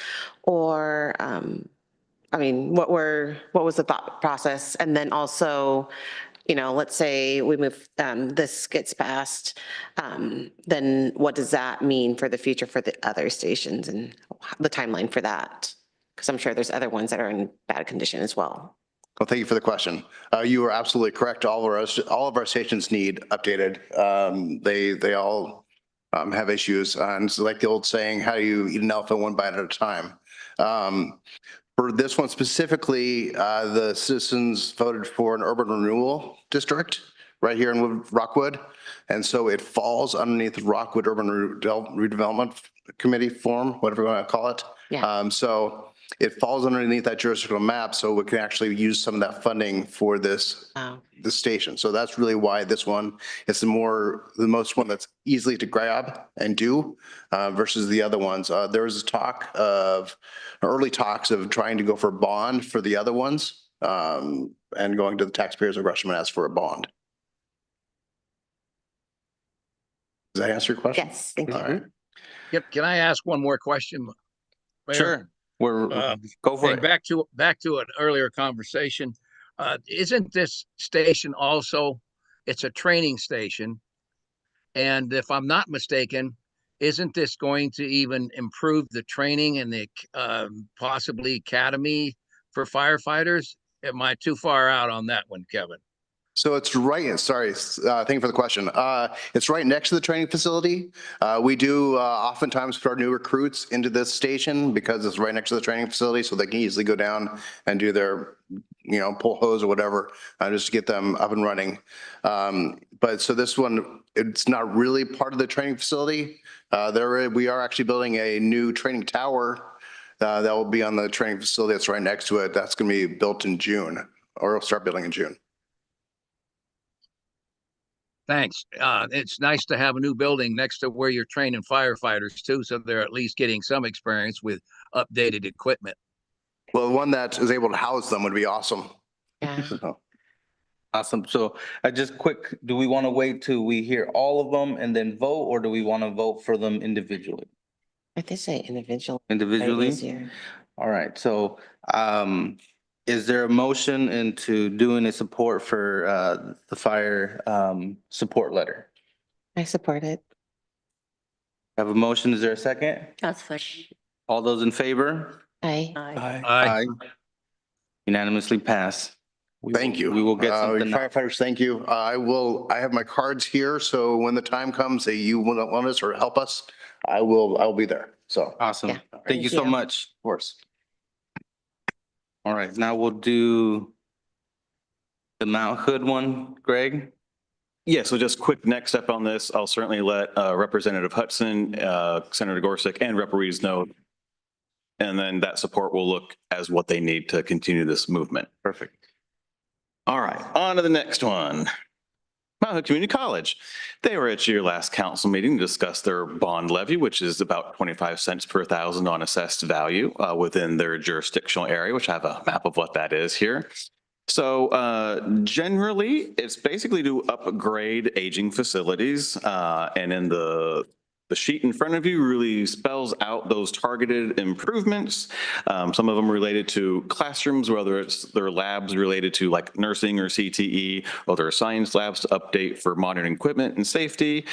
Or, I mean, what was the thought process? And then also, you know, let's say we move, this gets passed, then what does that mean for the future for the other stations and the timeline for that? Because I'm sure there's other ones that are in bad condition as well. Well, thank you for the question. You are absolutely correct. All of our stations need updated. They all have issues. And it's like the old saying, how do you eat an elephant one bite at a time? For this one specifically, the citizens voted for an urban renewal district right here in Rockwood. And so it falls underneath the Rockwood Urban Redevelopment Committee form, whatever you want to call it. Yeah. So it falls underneath that jurisdictional map, so we can actually use some of that funding for this station. So that's really why this one is the most one that's easily to grab and do versus the other ones. There was early talks of trying to go for a bond for the other ones and going to the taxpayers of Gresham and ask for a bond. Does that answer your question? Yes, thank you. All right. Yep. Can I ask one more question? Mayor? Sure. Go for And it. back to an earlier conversation. Isn't this station also, it's a training station? And if I'm not mistaken, isn't this going to even improve the training and the possibly academy for firefighters? Am I too far out on that one, Kevin? So it's right, sorry, thank you for the question. It's right next to the training facility. We do oftentimes put our new recruits into this station because it's right next to the training facility, so they can easily go down and do their, pull hose or whatever, just to get them up and running. But so this one, it's not really part of the training facility. We are actually building a new training tower that will be on the training facility that's right next to it. That's going to be built in June, or it'll start building in June. Thanks. It's nice to have a new building next to where you're training firefighters too, so they're at least getting some experience with updated equipment. Well, one that is able to house them would be awesome. Yeah. Awesome. So just quick, do we want to wait till we hear all of them and then vote, or do we want to vote for them individually? I think say individual. Individually? Easier. All right. So is there a motion into doing a support for the fire support letter? I support it. Have a motion. Is there a second? That's second. All those in favor? Aye. Aye. Unanimously pass. Thank you. We will get something. Firefighters, thank you. I have my cards here, so when the time comes that you want us or help us, I'll be there. So. Awesome. Yeah. Thank you so you. much. Of course. All right, now we'll do the Mount Hood one, Greg. Yeah, so just quick next step on this. I'll certainly let Representative Hudson, Senator Gorsuch, and Rep. Reeves know. And then that support will look as what they need to continue this movement. Perfect. All right, on to the next one. Mount Hood Community College. They were at your last council meeting to discuss their bond levy, which is about 25 cents per thousand on assessed value within their jurisdictional area, which I have a map of what that is here. So generally, it's basically to upgrade aging facilities. And in the sheet in front of you really spells out those targeted improvements. Some of them related to classrooms, whether it's their labs related to like nursing or CTE, or their science labs to update for modern equipment and safety,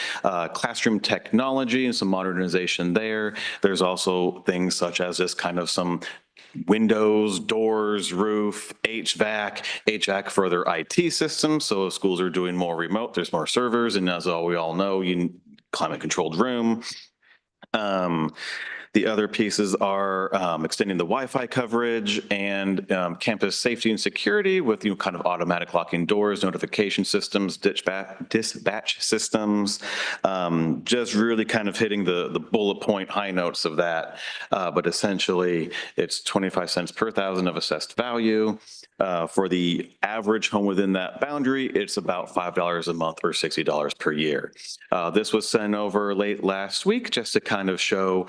classroom technology and some modernization there. There's also things such as this kind of some windows, doors, roof, HVAC for their IT systems. So if schools are doing more remote, there's more servers. And as we all know, climate controlled room. The other pieces are extending the Wi-Fi coverage and campus safety and security with, kind of automatic locking doors, notification systems, dispatch systems, just really kind of hitting the bullet point high notes of that. But essentially, it's 25 cents per thousand of assessed value. For the average home within that boundary, it's about $5 a month or $60 per year. This was sent over late last week just to kind of show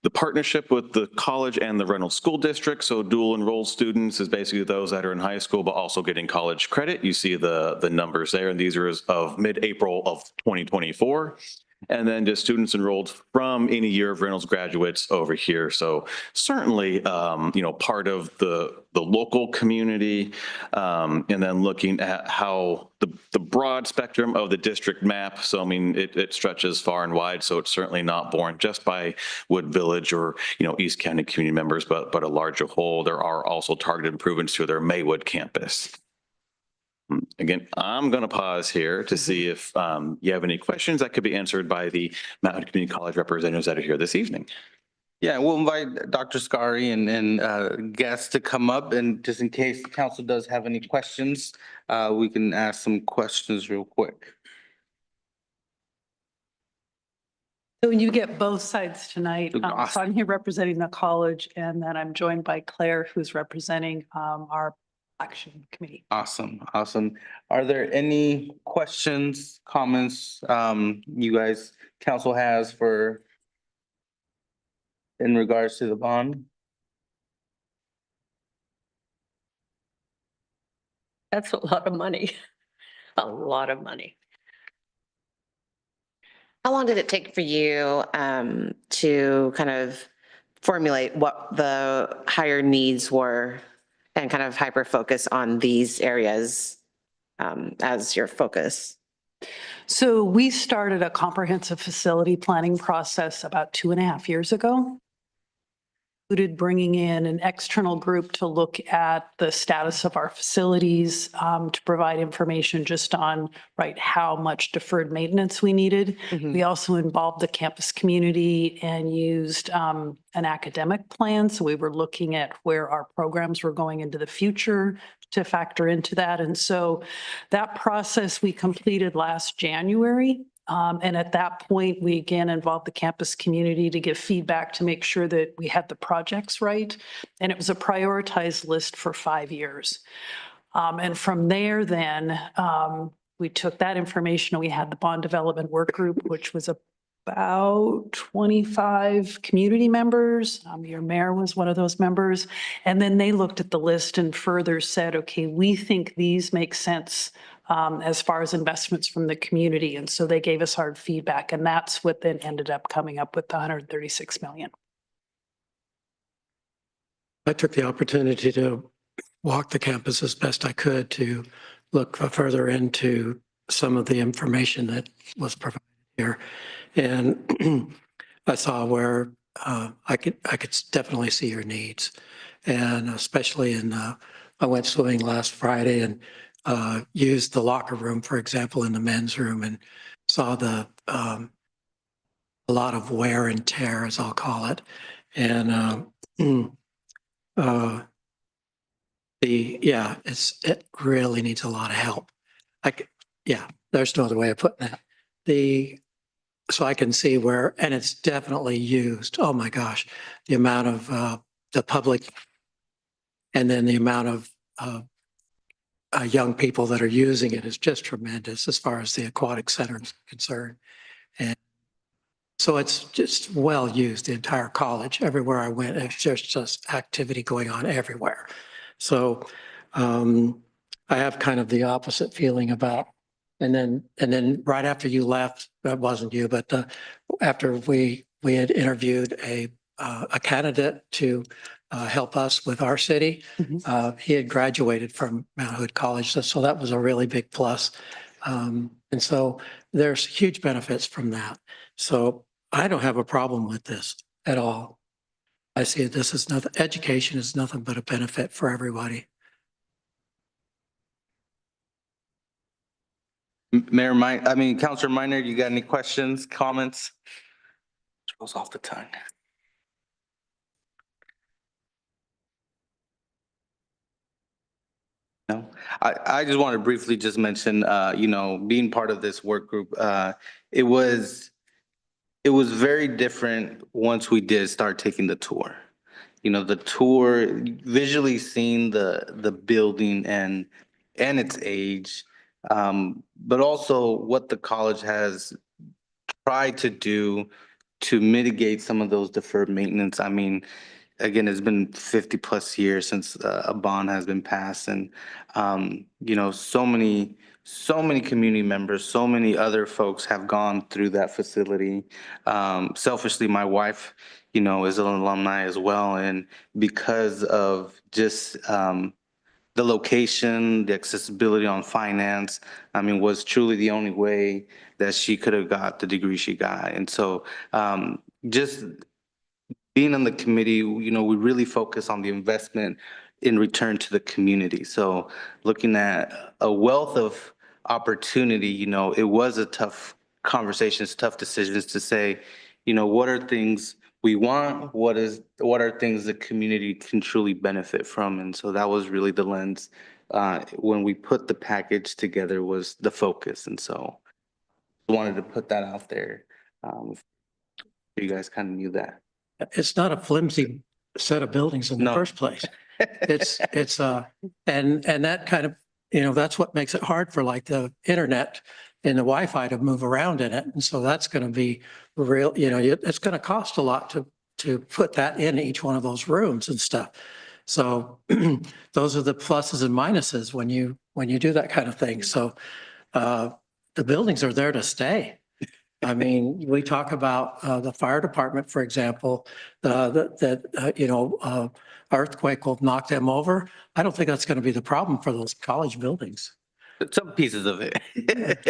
the partnership with the college and the Reynolds School District. So dual enrolled students is basically those that are in high school, but also getting college credit. You see the numbers there, and these are as of mid-April of 2024. And then just students enrolled from any year of Reynolds graduates over here. So certainly, part of the local community, and then looking at how the broad spectrum of the district map. So, I mean, it stretches far and wide. So it's certainly not borne just by Wood Village or, East County community members, but a larger whole. There are also targeted improvements to their Maywood campus. Again, I'm going to pause here to see if you have any questions that could be answered by the Mount Hood Community College representatives that are here this evening. Yeah, we'll invite Dr. Scari and guests to come up, and just in case the council does have any questions, we can ask some questions real quick. So you get both sides tonight. So Awesome. I'm here representing the college, and then I'm joined by Claire, who's representing our action committee. Awesome, awesome. Are there any questions, comments you guys, council has in regards to the bond? That's a lot of money. A lot of money. How long did it take for you to kind of formulate what the higher needs were and kind of hyper focus on these areas as your focus? So we started a comprehensive facility planning process about 2.5 years ago. Included bringing in an external group to look at the status of our facilities, to provide information just on how much deferred maintenance we needed. We also involved the campus community and used an academic plan. So we were looking at where our programs were going into the future to factor into that. And so that process we completed last January. And at that point, we again involved the campus community to give feedback to make sure that we had the projects right. And it was a prioritized list for 5 years. And from there, then we took that information and we had the bond development work group, which was about 25 community members. Your mayor was one of those members. And then they looked at the list and further said, okay, we think these make sense as far as investments from the community. And so they gave us hard feedback, and that's what then ended up coming up with the $136 million. I took the opportunity to walk the campus as best I could to look further into some of the information that was provided here. And I saw where I could definitely see your needs. And especially I went swimming last Friday and used the locker room, for example, in the men's room, and saw a lot of wear and tear, as I'll call it. And it really needs a lot of help. There's no other way of putting that. So I can see where, and it's definitely used. Oh my gosh, the amount of the public, and then the amount of young people that are using it is just tremendous as far as the aquatic center is concerned. And so it's just well used, the entire college. Everywhere I went, it's just activity going on everywhere. So I have kind of the opposite feeling about, and then right after you left, that wasn't you, but after we had interviewed a candidate to help us with our city. He had graduated from Mount Hood College, so that was a really big plus. And so there's huge benefits from that. So I don't have a problem with this at all. I see this as nothing, education is nothing but a benefit for everybody. Councilor Minor, you got any questions, comments? Goes off the tongue. No, I just want to briefly just mention, being part of this work group, it was very different once we did start taking the tour. The tour, visually seeing the building and its age, but also what the college has tried to do to mitigate some of those deferred maintenance. I mean, again, it's been 50+ years since a bond has been passed, and so many community members, so many other folks have gone through that facility. Selfishly, my wife, is an alumni as well, and because of just the location, the accessibility on finance, I mean, was truly the only way that she could have got the degree she got. And so just being on the committee, we really focus on the investment in return to the community. So looking at a wealth of opportunity, it was a tough conversations, tough decisions to say, what are things we want? What are things the community can truly benefit from? And so that was really the lens when we put the package together, was the focus. And so I wanted to put that out there. You guys kind of knew that. It's not a flimsy set of buildings in the No. first place. It's and that kind of, that's what makes it hard for like the internet and the Wi-Fi to move around in it. And so that's going to be real, it's going to cost a lot to put that in each one of those rooms and stuff. So those are the pluses and minuses when you do that kind of thing. So the buildings are there to stay. I mean, we talk about the fire department, for example, earthquake will knock them over. I don't think that's going to be the problem for those college buildings. Some pieces of it.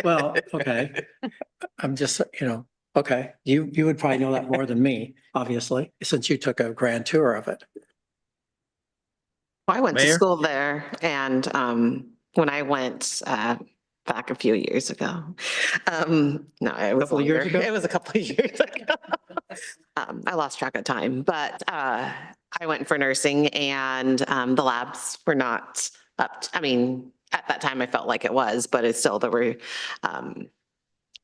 Well, okay. I'm just, okay. You would probably know that more than me, obviously, since you took a grand tour of it. I went to Mayor? school there, and when I went back a few years ago, no, it was Couple of years longer. ago? It was a couple of years ago. I lost track of time, but I went for nursing, and the labs were not up. I mean, at that time, I felt like it was, but it's still there were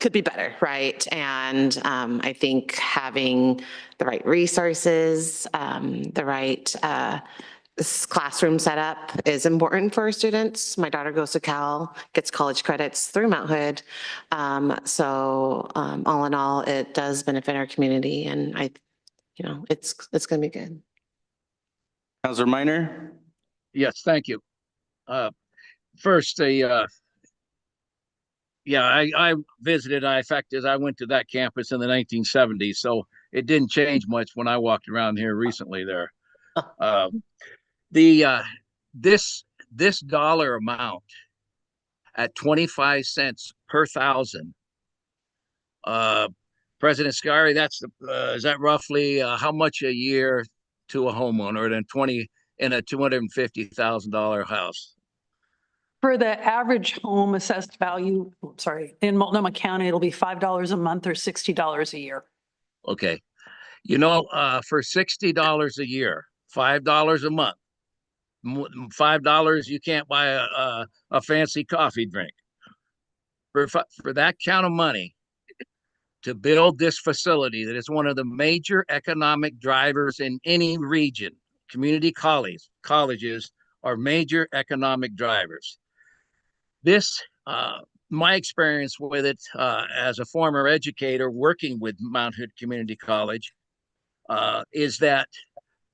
could be better, right? And I think having the right resources, the right this classroom setup is important for our students. My daughter goes to Cal, gets college credits through Mount Hood. So all in all, it does benefit our community, and it's going to be good. Counselor Minor? Yes, thank you. First, I visited, I went to that campus in the 1970s, so it didn't change much when I walked around here recently there. This dollar amount at 25 cents per thousand, President Scary, is that roughly how much a year to a homeowner in a $250,000 house? For the average home assessed value, in Multnomah County, it'll be $5 a month or $60 a year. Okay. For $60 a year, $5 a month, $5, you can't buy a fancy coffee drink. For that kind of money to build this facility that is one of the major economic drivers in any region, community colleges are major economic drivers. This, my experience with it as a former educator working with Mount Hood Community College is that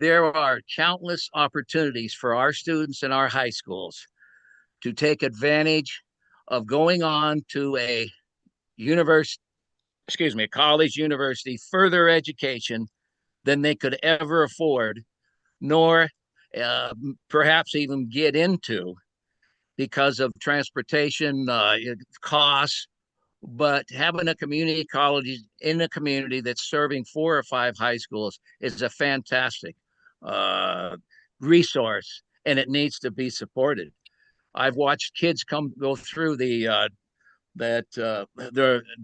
there are countless opportunities for our students in our high schools to take advantage of going on to a college, university, further education than they could ever afford, nor perhaps even get into because of transportation costs. But having a community college in a community that's serving 4 or 5 high schools is a fantastic resource, and it needs to be supported. I've watched kids go through their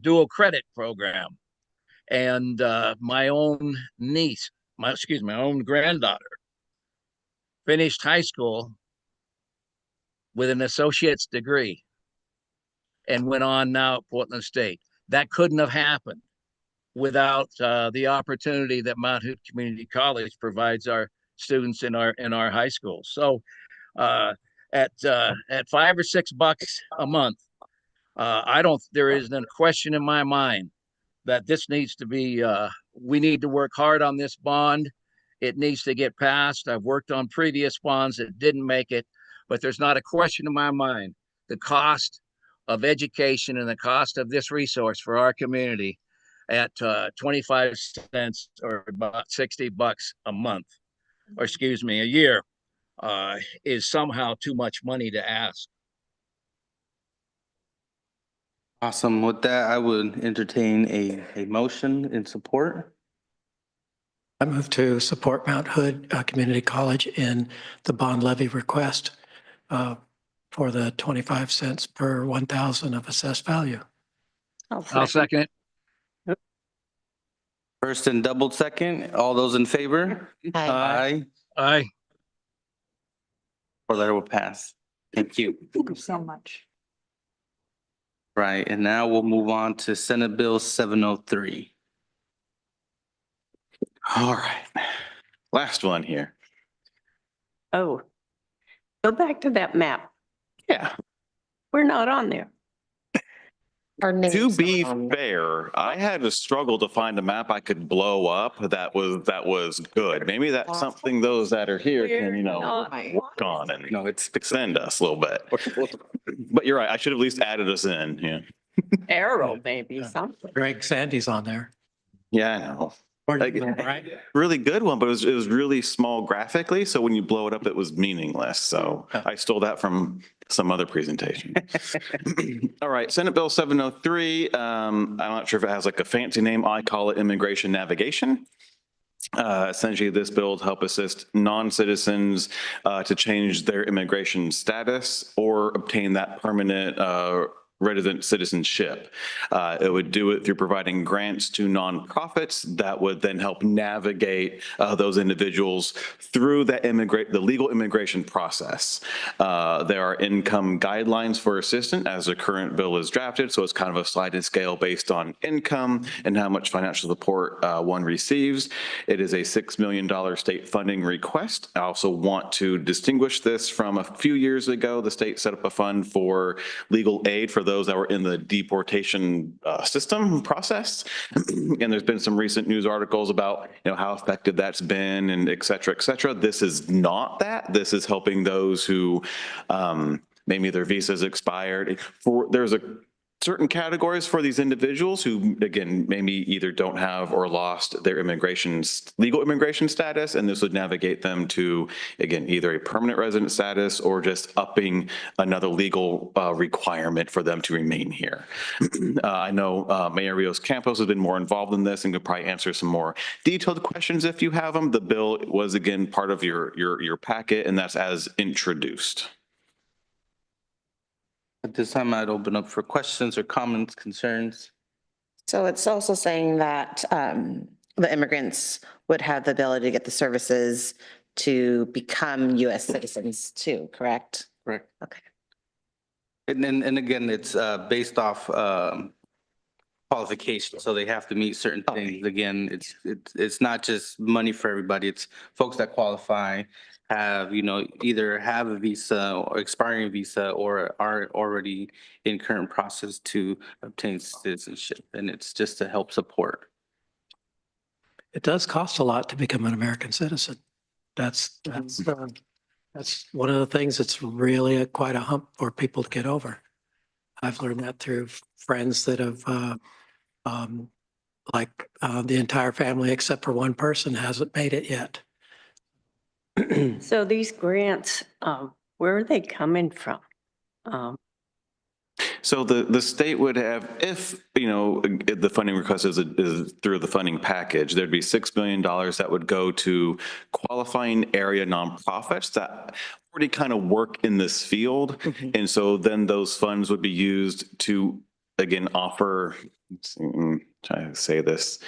dual credit program, And my own niece, my own granddaughter finished high school with an associate's degree and went on now at Portland State. That couldn't have happened without the opportunity that Mount Hood Community College provides our students in our high schools. So at $5 or $6 a month, there isn't a question in my mind that this needs to be, we need to work hard on this bond. It needs to get passed. I've worked on previous bonds that didn't make it, but there's not a question in my mind. The cost of education and the cost of this resource for our community at 25 cents or about $60 a month, or excuse me, a year, is somehow too much money to ask. Awesome. With that, I would entertain a motion in support. I move to support Mount Hood Community College in the bond levy request for the 25 cents per 1,000 of assessed value. I'll second it. First and double second. All those in favor? Aye. Aye. Or letter will pass. Thank you. Thank you so much. Right, and now we'll move on to Senate Bill 703. All right. Last one here. Oh, go back to that map. Yeah. We're not on there. Our To names be on- fair, I had to struggle to find a map I could blow up that was good. Maybe that's something those that are here can, work on and extend us a little bit. But you're right. I should have at least added us in. Yeah. Arrow, maybe, something. Greg Sandy's on there. Yeah, I know. Right? Really good one, but it was really small graphically. So when you blow it up, it was meaningless. So I stole that from some other presentation. All right, Senate Bill 703. I'm not sure if it has like a fancy name. I call it immigration navigation. Essentially, this bill will help assist non-citizens to change their immigration status or obtain that permanent resident citizenship. It would do it through providing grants to nonprofits that would then help navigate those individuals through the legal immigration process. There are income guidelines for assistance as the current bill is drafted, so it's kind of a sliding scale based on income and how much financial support one receives. It is a $6 million state funding request. I also want to distinguish this from a few years ago. The state set up a fund for legal aid for those that were in the deportation system process. And there's been some recent news articles about how effective that's been and et cetera, et cetera. This is not that. This is helping those who maybe their visas expired. There's certain categories for these individuals who, again, maybe either don't have or lost their legal immigration status, and this would navigate them to, again, either a permanent resident status or just upping another legal requirement for them to remain here. I know Mayor Rios Campos has been more involved in this and could probably answer some more detailed questions if you have them. The bill was, again, part of your packet, and that's as introduced. At this time, I'd open up for questions or comments, concerns. So it's also saying that the immigrants would have the ability to get the services to become US citizens too, correct? Correct. Okay. And again, it's based off qualifications, so they have to meet certain things. Again, it's not just money for everybody. It's folks that qualify, have either have a visa or expiring visa or are already in current process to obtain citizenship, and it's just to help support. It does cost a lot to become an American citizen. That's one of the things that's really quite a hump for people to get over. I've learned that through friends that have, the entire family except for one person hasn't made it yet. So these grants, where are they coming from? So the state would have, if, the funding request is through the funding package, there'd be $6 million that would go to qualifying area nonprofits that already kind of work in this field. Mm-hmm. And so then those funds would be used to, again, offer, trying to say this,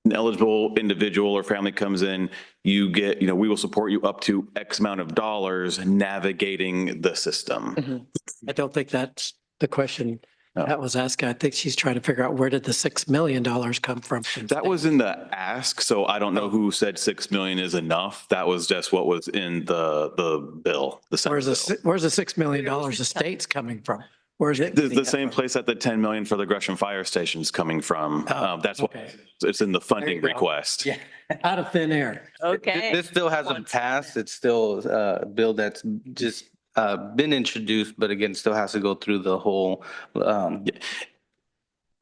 an eligible individual or family comes in, you get, we will support you up to X amount of dollars navigating the system. I don't think that's the question No. that was asked. I think she's trying to figure out where did the $6 million come from? That was in the ask, so I don't know who said 6 million is enough. That was just what was in the bill, the Senate bill. Where's the $6 million the state's coming from? Where's it? The same place that the 10 million for the Gresham Fire Station's coming from. That's why okay. it's in the funding go. request. Yeah, out of thin air. Okay. This still hasn't passed. It's still a bill that's just been introduced, but again, still has to go through the whole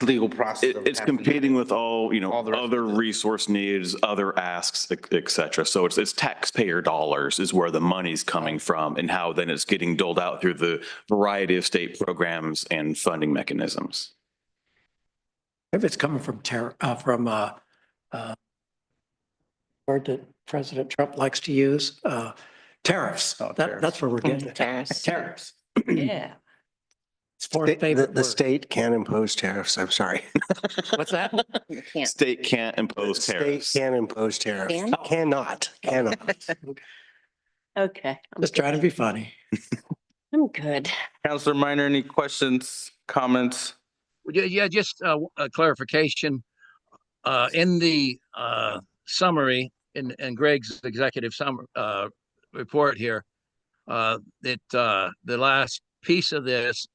legal process. of It's passing it. competing with all the rest other of it. resource needs, other asks, et cetera. So it's taxpayer dollars is where the money's coming from and how then it's getting doled out through the variety of state programs and funding mechanisms. If it's coming from word that President Trump likes to use, tariffs. That's where we're getting it. Tariffs. Tariffs. Yeah. It's fourth favorite The word. state can impose tariffs. I'm sorry. What's that? You can't. State can't impose State tariffs. can impose tariffs. Can? Cannot. Okay. Just trying to be funny. I'm good. Counselor Minor, any questions, comments? Yeah, just a clarification. In the summary, in Greg's executive report here, that the last piece of this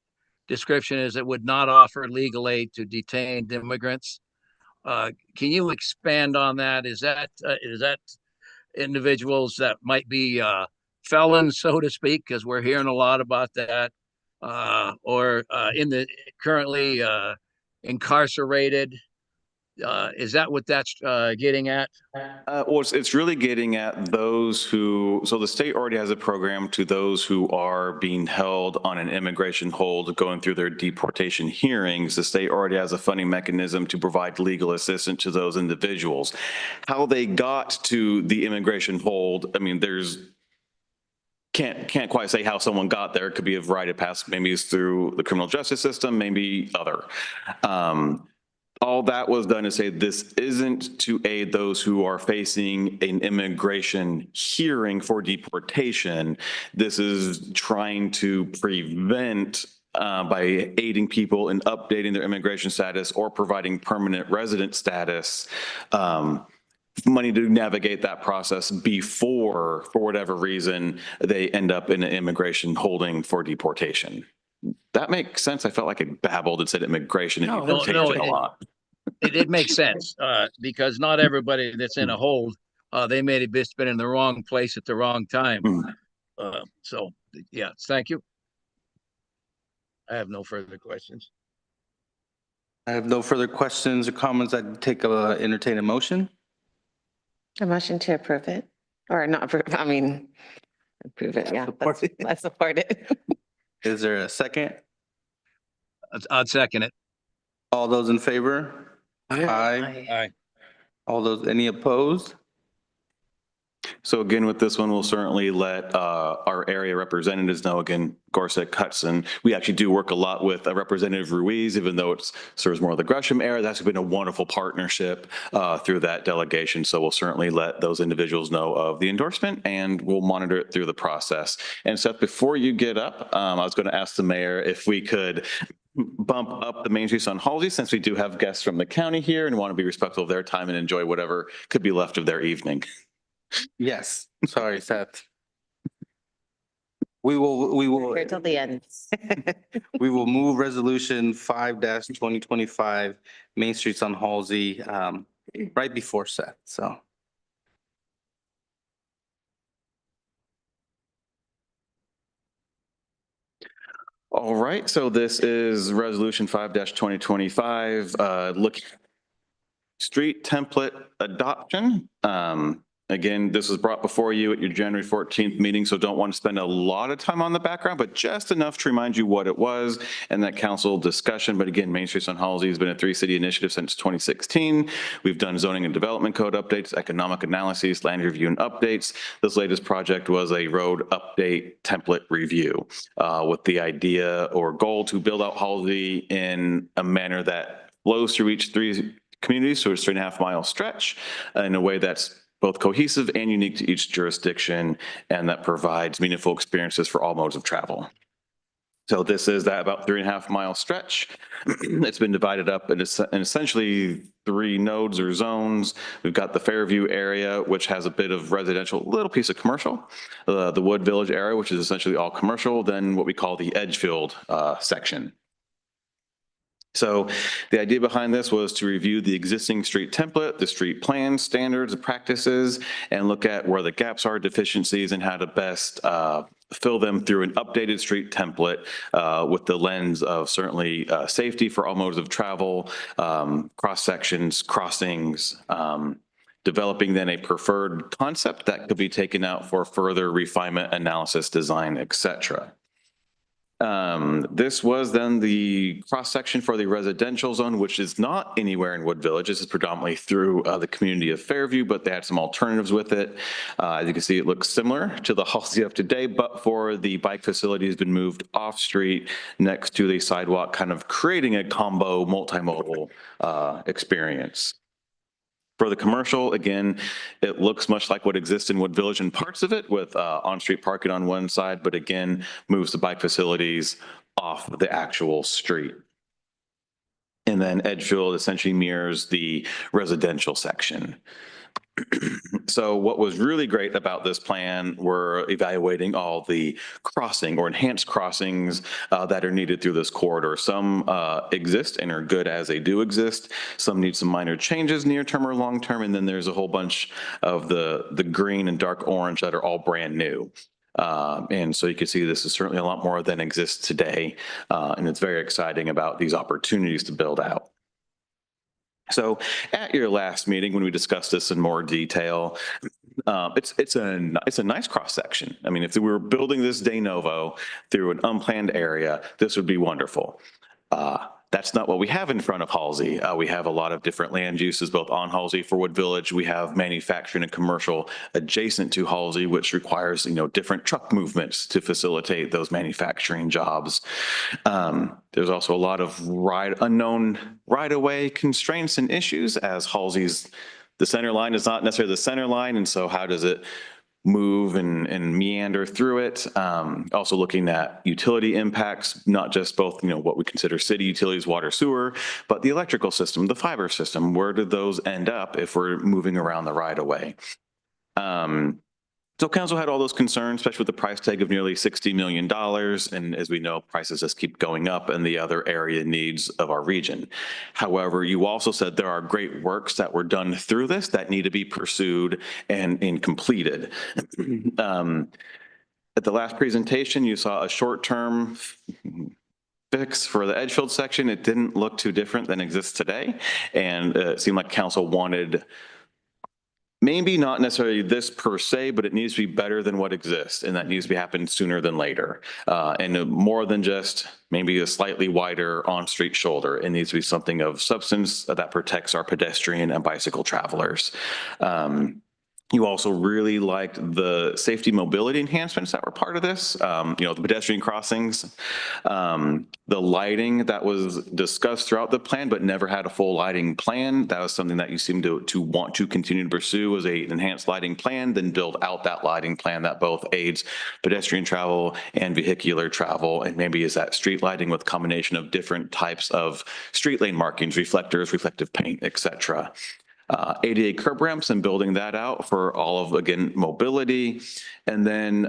description is it would not offer legal aid to detained immigrants. Can you expand on that? Is that individuals that might be felons, so to speak, because we're hearing a lot about that, or in the currently incarcerated? Is that what that's getting at? Well, it's really getting at those who, so the state already has a program to those who are being held on an immigration hold, going through their deportation hearings. The state already has a funding mechanism to provide legal assistance to those individuals. How they got to the immigration hold, I mean, can't quite say how someone got there. It could be a variety of paths. Maybe it's through the criminal justice system, maybe other. All that was done to say this isn't to aid those who are facing an immigration hearing for deportation. This is trying to prevent by aiding people in updating their immigration status or providing permanent resident status, money to navigate that process before, for whatever reason, they end up in an immigration holding for deportation. That makes sense. I felt like I babbled and said immigration and deportation a lot. It makes sense because not everybody that's in a hold, they may have just been in the wrong place at the wrong time. So, yeah, thank you. I have no further questions. I have no further questions or comments. I'd entertain a motion. A motion to approve it or not approve, approve it. Yeah, I support it. Is there a second? I'd second it. All those in favor? Aye. Aye. All those, any opposed? So again, with this one, we'll certainly let our area representatives know, again, Gorsuch, Hudson. We actually do work a lot with Representative Ruiz, even though it serves more of the Gresham area. That's been a wonderful partnership through that delegation. So we'll certainly let those individuals know of the endorsement and we'll monitor it through the process. And Seth, before you get up, I was going to ask the mayor if we could bump up the Main Streets on Halsey, since we do have guests from the county here and want to be respectful of their time and enjoy whatever could be left of their evening. Yes, sorry, Seth. We will Here till the end. we will move resolution 5-2025 Main Streets on Halsey right before Seth, so. All right, so this is resolution 5-2025, looking at street template adoption. Again, this was brought before you at your January 14th meeting, so don't want to spend a lot of time on the background, but just enough to remind you what it was and that council discussion. But again, Main Streets on Halsey has been a 3-city initiative since 2016. We've done zoning and development code updates, economic analyses, land review and updates. This latest project was a road update template review with the idea or goal to build out Halsey in a manner that flows through each three communities, so it's 3.5 mile stretch in a way that's both cohesive and unique to each jurisdiction, and that provides meaningful experiences for all modes of travel. So this is that about 3.5 mile stretch. It's been divided up in essentially 3 nodes or zones. We've got the Fairview area, which has a bit of residential, little piece of commercial. The Wood Village area, which is essentially all commercial. Then what we call the Edgefield section. So the idea behind this was to review the existing street template, the street plans, standards, practices, and look at where the gaps are, deficiencies, and how to best fill them through an updated street template with the lens of certainly safety for all modes of travel, cross sections, crossings, developing then a preferred concept that could be taken out for further refinement, analysis, design, etc. This was then the cross section for the residential zone, which is not anywhere in Wood Village. This is predominantly through the community of Fairview, but they had some alternatives with it. As you can see, it looks similar to the Halsey of today, but for the bike facility has been moved off street next to the sidewalk, kind of creating a combo multimodal experience. For the commercial, again, it looks much like what exists in Wood Village in parts of it with on-street parking on one side, but again, moves the bike facilities off the actual street. And then Edgefield essentially mirrors the residential section. So what was really great about this plan were evaluating all the crossing or enhanced crossings that are needed through this corridor. Some exist and are good as they do exist. Some need some minor changes near term or long term. And then there's a whole bunch of the green and dark orange that are all brand new. And so you can see this is certainly a lot more than exists today. And it's very exciting about these opportunities to build out. So at your last meeting, when we discussed this in more detail, it's a nice cross section. I mean, if we were building this de novo through an unplanned area, this would be wonderful. That's not what we have in front of Halsey. We have a lot of different land uses, both on Halsey for Wood Village. We have manufacturing and commercial adjacent to Halsey, which requires, different truck movements to facilitate those manufacturing jobs. There's also a lot of unknown right-of-way constraints and issues, as Halsey's, the center line is not necessarily the center line. And so how does it move and meander through it? Also looking at utility impacts, not just both, what we consider city utilities, water, sewer, but the electrical system, the fiber system. Where do those end up if we're moving around the right of way? So council had all those concerns, especially with the price tag of nearly $60 million. And as we know, prices just keep going up in the other area needs of our region. However, you also said there are great works that were done through this that need to be pursued and completed. At the last presentation, you saw a short-term fix for the Edgefield section. It didn't look too different than exists today. And it seemed like council wanted maybe not necessarily this per se, but it needs to be better than what exists, and that needs to be happened sooner than later. And more than just maybe a slightly wider on-street shoulder. It needs to be something of substance that protects our pedestrian and bicycle travelers. You also really liked the safety mobility enhancements that were part of this. The pedestrian crossings, the lighting that was discussed throughout the plan, but never had a full lighting plan. That was something that you seem to want to continue to pursue as an enhanced lighting plan, then build out that lighting plan that both aids pedestrian travel and vehicular travel, and maybe is that street lighting with combination of different types of street lane markings, reflectors, reflective paint, etc. ADA curb ramps and building that out for all of, again, mobility. And then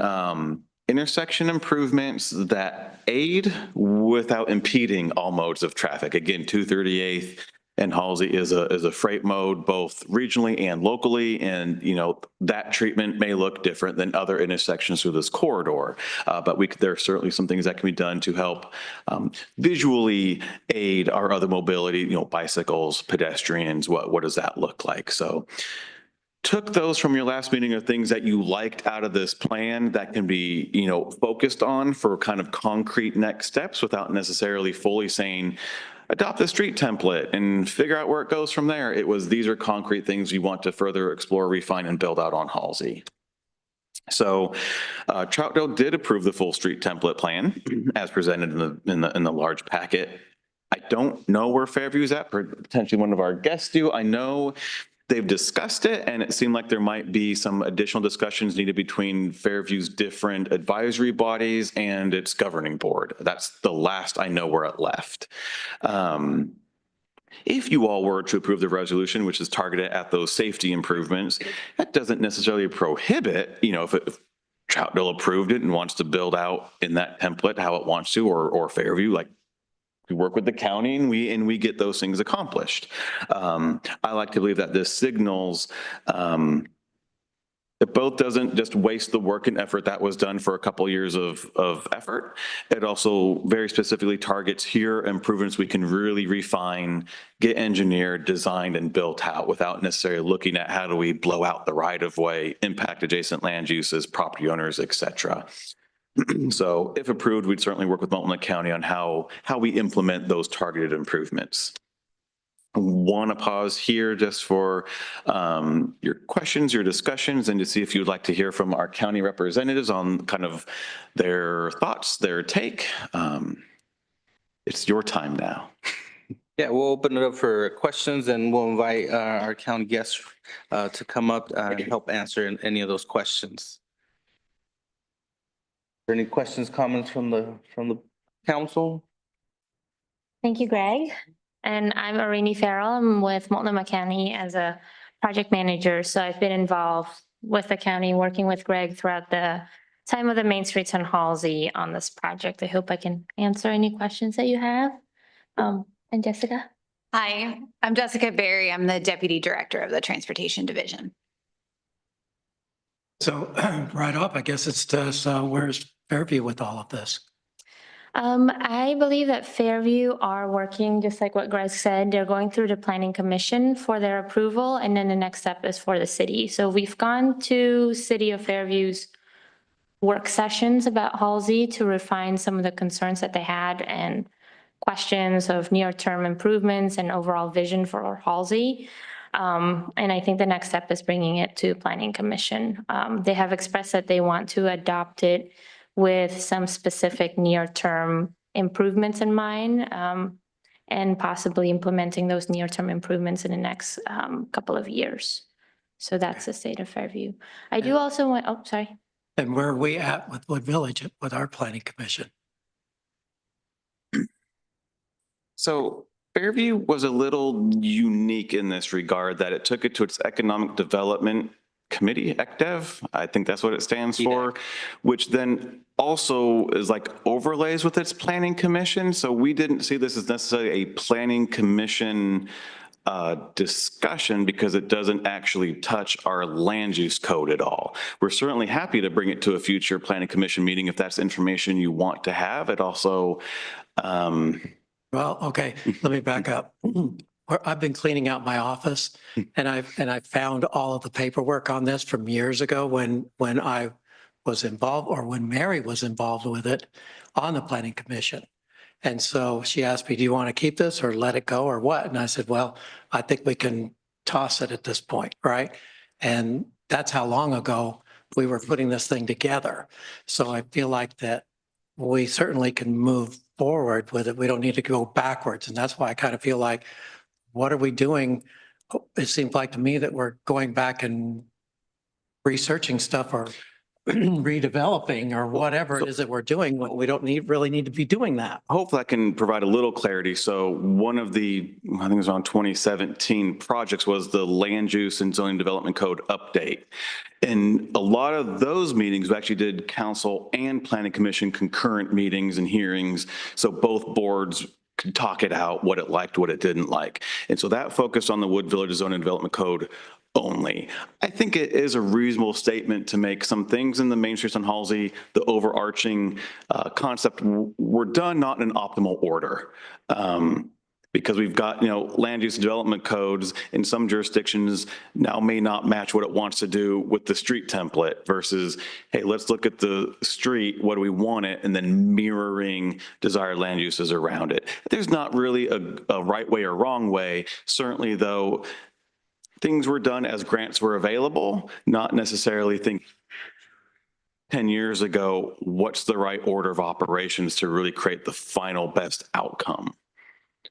intersection improvements that aid without impeding all modes of traffic. Again, 238th and Halsey is a freight mode, both regionally and locally. And, that treatment may look different than other intersections through this corridor. But there are certainly some things that can be done to help visually aid our other mobility, bicycles, pedestrians, what does that look like? So took those from your last meeting of things that you liked out of this plan that can be, focused on for kind of concrete next steps without necessarily fully saying, adopt the street template and figure out where it goes from there. It was, these are concrete things you want to further explore, refine, and build out on Halsey. So Troutdale did approve the full street template plan as presented in the large packet. I don't know where Fairview's at, potentially one of our guests do. I know they've discussed it, and it seemed like there might be some additional discussions needed between Fairview's different advisory bodies and its governing board. That's the last I know where it left. If you all were to approve the resolution, which is targeted at those safety improvements, that doesn't necessarily prohibit, if Troutdale approved it and wants to build out in that template how it wants to, or Fairview, like, we work with the county and we get those things accomplished. I like to believe that this signals it both doesn't just waste the work and effort that was done for a couple years of effort. It also very specifically targets here improvements we can really refine, get engineered, designed, and built out without necessarily looking at how do we blow out the right of way, impact adjacent land uses, property owners, et cetera. So if approved, we'd certainly work with Multnomah County on how we implement those targeted improvements. Want to pause here just for your questions, your discussions, and to see if you'd like to hear from our county representatives on kind of their thoughts, their take. It's your time now. Yeah, we'll open it up for questions, and we'll invite our county guests to come up and help answer any of those questions. Are there any questions, comments from the council? Thank you, Greg. And I'm Arini Farrell. I'm with Multnomah County as a project manager. So I've been involved with the county, working with Greg throughout the time of the Main Streets on Halsey on this project. I hope I can answer any questions that you have. And Jessica? Hi, I'm Jessica Berry. I'm the Deputy Director of the Transportation Division. So right off, I guess it's just, where's Fairview with all of this? I believe that Fairview are working, just like what Greg said, they're going through the planning commission for their approval, and then the next step is for the city. So we've gone to City of Fairview's work sessions about Halsey to refine some of the concerns that they had and questions of near-term improvements and overall vision for Halsey. And I think the next step is bringing it to planning commission. They have expressed that they want to adopt it with some specific near-term improvements in mind, and possibly implementing those near-term improvements in the next couple of years. So that's the state of Fairview. I do also want, oh, sorry. And where are we at with Wood Village with our planning commission? So Fairview was a little unique in this regard that it took it to its economic development committee, ECDEV, I think that's what it stands for, which then also is like overlays with its planning commission. So we didn't see this as necessarily a planning commission discussion because it doesn't actually touch our land use code at all. We're certainly happy to bring it to a future planning commission meeting if that's information you want to have. It also, Well, okay, let me back up. I've been cleaning out my office and I found all of the paperwork on this from years ago when I was involved, or when Mary was involved with it on the planning commission. And so she asked me, do you want to keep this or let it go or what? And I said, well, I think we can toss it at this point, right? And that's how long ago we were putting this thing together. So I feel like that we certainly can move forward with it. We don't need to go backwards. And that's why I kind of feel like, what are we doing? It seems like to me that we're going back and researching stuff or redeveloping or whatever it is that we're doing when we don't really need to be doing that. hopefully I can provide a little clarity. So one of the, I think it was around 2017 projects was the land use and zoning development code update. And a lot of those meetings, we actually did council and planning commission concurrent meetings and hearings. So both boards could talk it out, what it liked, what it didn't like. And so that focused on the Wood Village zoning development code only. I think it is a reasonable statement to make some things in the Main Streets on Halsey, the overarching concept, were done not in an optimal order. Because we've got, land use and development codes in some jurisdictions now may not match what it wants to do with the street template versus, hey, let's look at the street, what do we want it, and then mirroring desired land uses around it. There's not really a right way or wrong way. Certainly, though, things were done as grants were available, not necessarily think 10 years ago, what's the right order of operations to really create the final best outcome.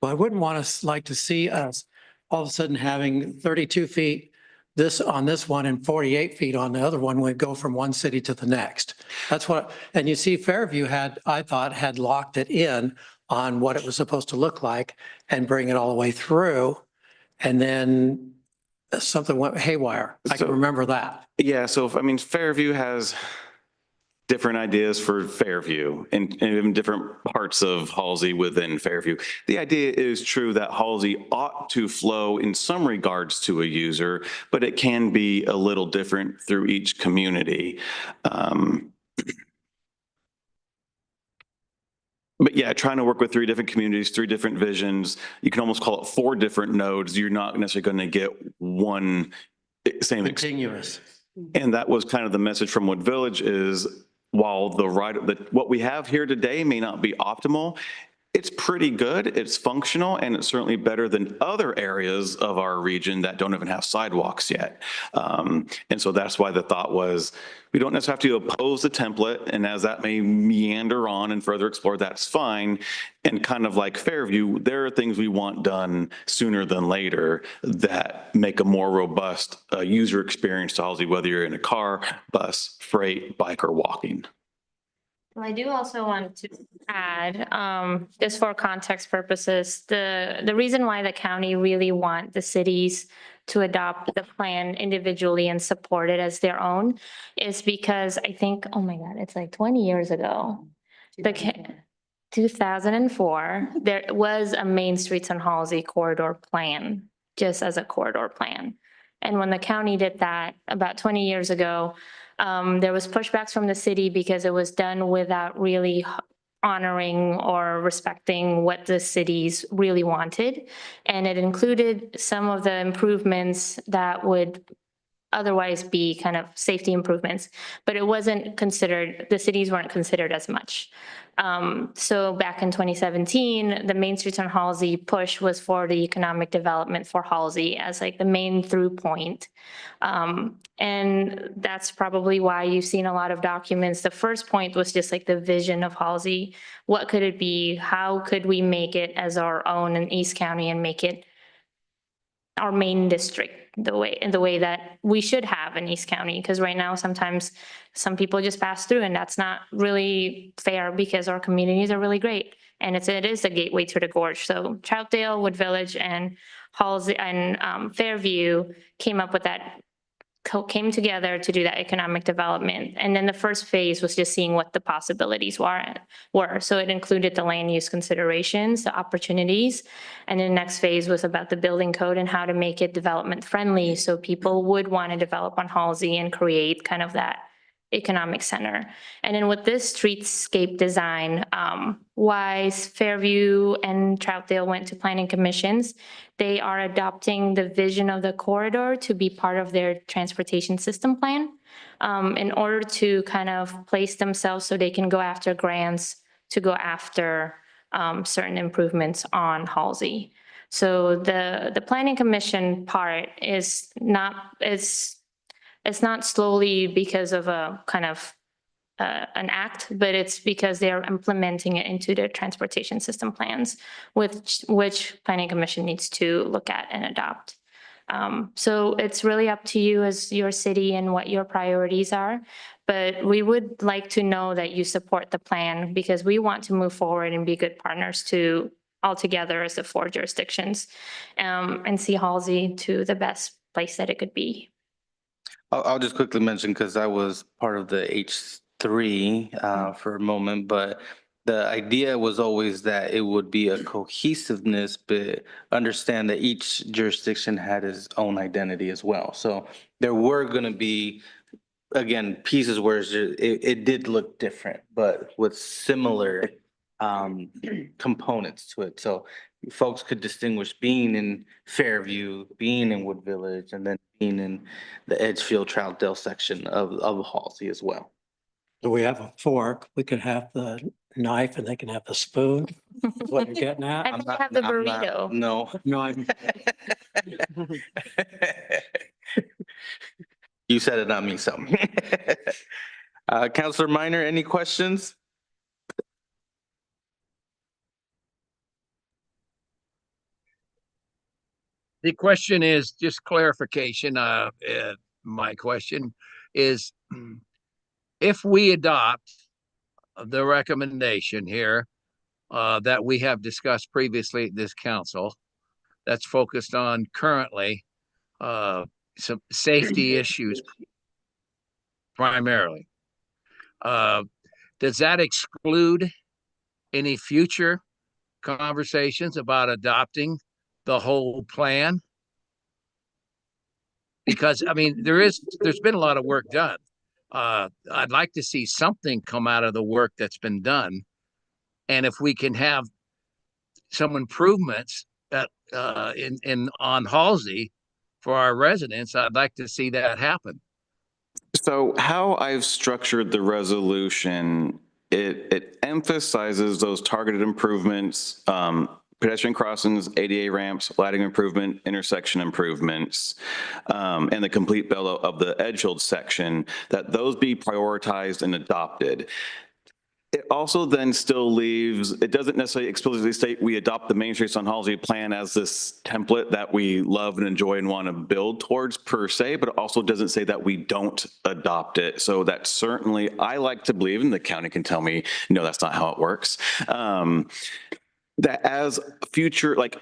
Well, I wouldn't want us like to see us all of a sudden having 32 feet this on this one and 48 feet on the other one. We go from one city to the next. That's what, and you see Fairview had, I thought, had locked it in on what it was supposed to look like and bring it all the way through. And then something went haywire. I can So- remember that. Yeah, so I mean, Fairview has different ideas for Fairview and in different parts of Halsey within Fairview. The idea is true that Halsey ought to flow in some regards to a user, but it can be a little different through each community. But yeah, trying to work with 3 different communities, 3 different visions, you can almost call it 4 different nodes. You're not necessarily going to get one same Continuous. And that was kind of the message from Wood Village is while what we have here today may not be optimal, it's pretty good, it's functional, and it's certainly better than other areas of our region that don't even have sidewalks yet. And so that's why the thought was, we don't necessarily have to oppose the template, and as that may meander on and further explore, that's fine. And kind of like Fairview, there are things we want done sooner than later that make a more robust user experience to Halsey, whether you're in a car, bus, freight, bike, or walking. Well, I do also want to add, just for context purposes, the reason why the county really want the cities to adopt the plan individually and support it as their own is because I think, oh my God, it's like 20 years ago. 2004, there was a Main Streets and Halsey corridor plan, just as a corridor plan. And when the county did that about 20 years ago, there was pushbacks from the city because it was done without really honoring or respecting what the cities really wanted. And it included some of the improvements that would otherwise be kind of safety improvements, but it wasn't considered, the cities weren't considered as much. So back in 2017, the Main Streets and Halsey push was for the economic development for Halsey as like the main through point. And that's probably why you've seen a lot of documents. The first point was just like the vision of Halsey. What could it be? How could we make it as our own in East County and make it our main district the way that we should have in East County? Because right now, sometimes some people just pass through and that's not really fair because our communities are really great. And it is a gateway to the gorge. So Troutdale, Wood Village, and Halsey and Fairview came up with that, came together to do that economic development. And then the first phase was just seeing what the possibilities were. So it included the land use considerations, the opportunities. And then the next phase was about the building code and how to make it development friendly. So people would want to develop on Halsey and create kind of that economic center. And then with this streetscape design, why Fairview and Troutdale went to planning commissions, they are adopting the vision of the corridor to be part of their transportation system plan in order to kind of place themselves so they can go after grants to go after certain improvements on Halsey. So the planning commission part is not, it's not slowly because of a kind of an act, but it's because they're implementing it into their transportation system plans, which planning commission needs to look at and adopt. So it's really up to you as your city and what your priorities are. But we would like to know that you support the plan because we want to move forward and be good partners to all together as the 4 jurisdictions and see Halsey to the best place that it could be. I'll just quickly mention, because I was part of the H3 for a moment, but the idea was always that it would be a cohesiveness, but understand that each jurisdiction had its own identity as well. So there were going to be, again, pieces where it did look different, but with similar components to it. So folks could distinguish being in Fairview, being in Wood Village, and then being in the Edgefield Troutdale section of Halsey as well. Do we have a fork? We could have the knife and they can have the spoon. Is what you're getting at? I don't have the burrito. No. No, I'm. You said it, not me, so. Counselor Minor, any questions? The question is just clarification. My question is, if we adopt the recommendation here that we have discussed previously at this council, that's focused on currently some safety issues primarily. Does that exclude any future conversations about adopting the whole plan? Because I mean, there's been a lot of work done. I'd like to see something come out of the work that's been done. And if we can have some improvements that on Halsey for our residents, I'd like to see that happen. So how I've structured the resolution, it emphasizes those targeted improvements, pedestrian crossings, ADA ramps, lighting improvement, intersection improvements, and the complete build of the Edgefield section, that those be prioritized and adopted. It also then still leaves, it doesn't necessarily explicitly state we adopt the Main Streets on Halsey plan as this template that we love and enjoy and want to build towards per se, but it also doesn't say that we don't adopt it. So that certainly, I like to believe, and the county can tell me, no, that's not how it works, that as future, like,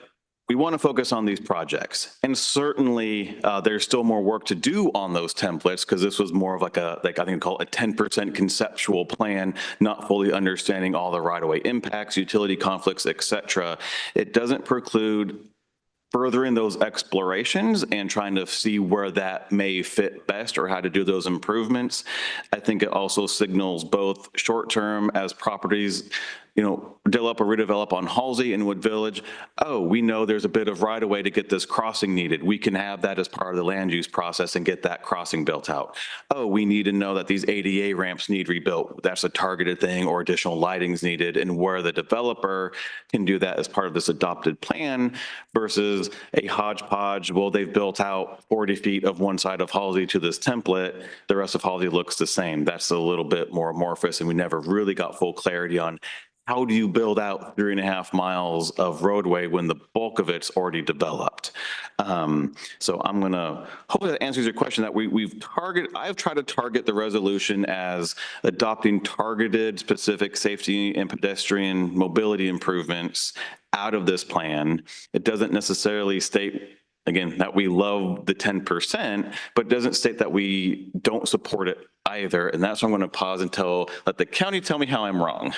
we want to focus on these projects, and certainly there's still more work to do on those templates, because this was more of like I think call it a 10% conceptual plan, not fully understanding all the right-of-way impacts, utility conflicts, et cetera. It doesn't preclude furthering those explorations and trying to see where that may fit best or how to do those improvements. I think it also signals both short-term as properties, develop or redevelop on Halsey and Wood Village. Oh, we know there's a bit of right of way to get this crossing needed. We can have that as part of the land use process and get that crossing built out. Oh, we need to know that these ADA ramps need rebuilt. That's a targeted thing, or additional lighting's needed, and where the developer can do that as part of this adopted plan versus a hodgepodge. Well, they've built out 40 feet of one side of Halsey to this template. The rest of Halsey looks the same. That's a little bit more amorphous, and we never really got full clarity on how do you build out 3.5 miles of roadway when the bulk of it's already developed? So I'm gonna, hopefully that answers your question, that I've tried to target the resolution as adopting targeted specific safety and pedestrian mobility improvements out of this plan. It doesn't necessarily state, again, that we love the 10%, but doesn't state that we don't support it either. And that's why I'm going to pause until let the county tell me how I'm wrong.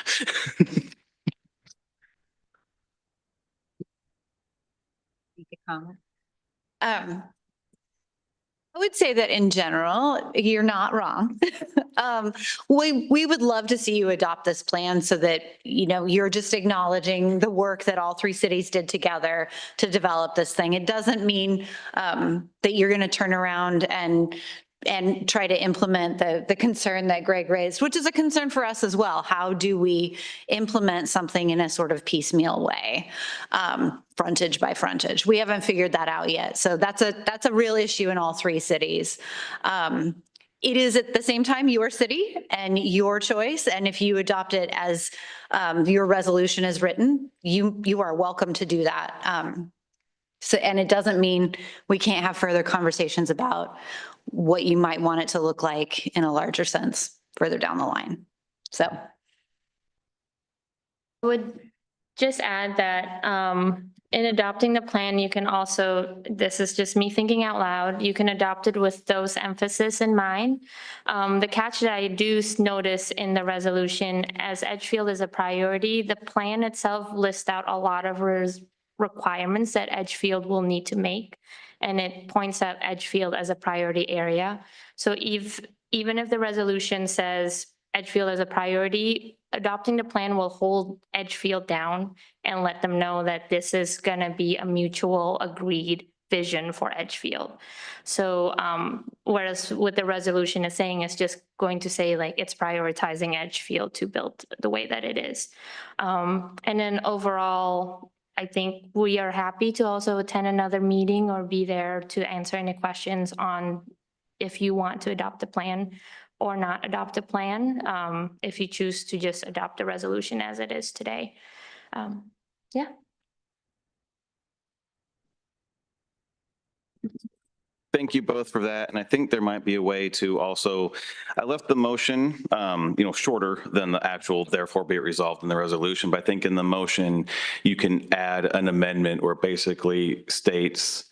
I would say that in general, you're not wrong. We would love to see you adopt this plan so that, you're just acknowledging the work that all three cities did together to develop this thing. It doesn't mean that you're going to turn around and try to implement the concern that Greg raised, which is a concern for us as well. How do we implement something in a sort of piecemeal way, frontage by frontage? We haven't figured that out yet. So that's a real issue in all three cities. It is at the same time your city and your choice. And if you adopt it as your resolution is written, you are welcome to do that. And it doesn't mean we can't have further conversations about what you might want it to look like in a larger sense further down the line. So I would just add that in adopting the plan, you can also, this is just me thinking out loud, you can adopt it with those emphasis in mind. The catch that I do notice in the resolution, as Edgefield is a priority, the plan itself lists out a lot of requirements that Edgefield will need to make. And it points out Edgefield as a priority area. So even if the resolution says Edgefield as a priority, adopting the plan will hold Edgefield down and let them know that this is going to be a mutual agreed vision for Edgefield. So whereas what the resolution is saying is just going to say like it's prioritizing Edgefield to build the way that it is. And then overall, I think we are happy to also attend another meeting or be there to answer any questions on if you want to adopt the plan or not adopt a plan, if you choose to just adopt the resolution as it is today. Yeah. thank you both for that. And I think there might be a way to also, I left the motion, shorter than the actual, therefore be it resolved in the resolution. But I think in the motion, you can add an amendment where it basically states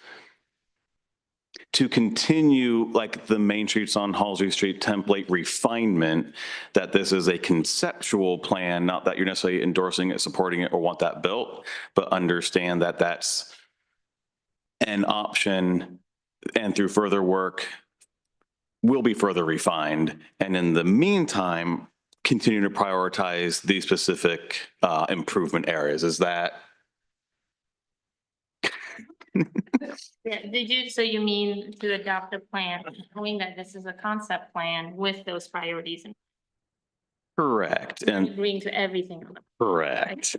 to continue like the Main Streets on Halsey Street template refinement, that this is a conceptual plan, not that you're necessarily endorsing it, supporting it, or want that built, but understand that that's an option, and through further work will be further refined. And in the meantime, continue to prioritize these specific improvement areas. Is that? Yeah, so you mean to adopt a plan, knowing that this is a concept plan with those priorities and Correct. And agreeing to everything on it. correct.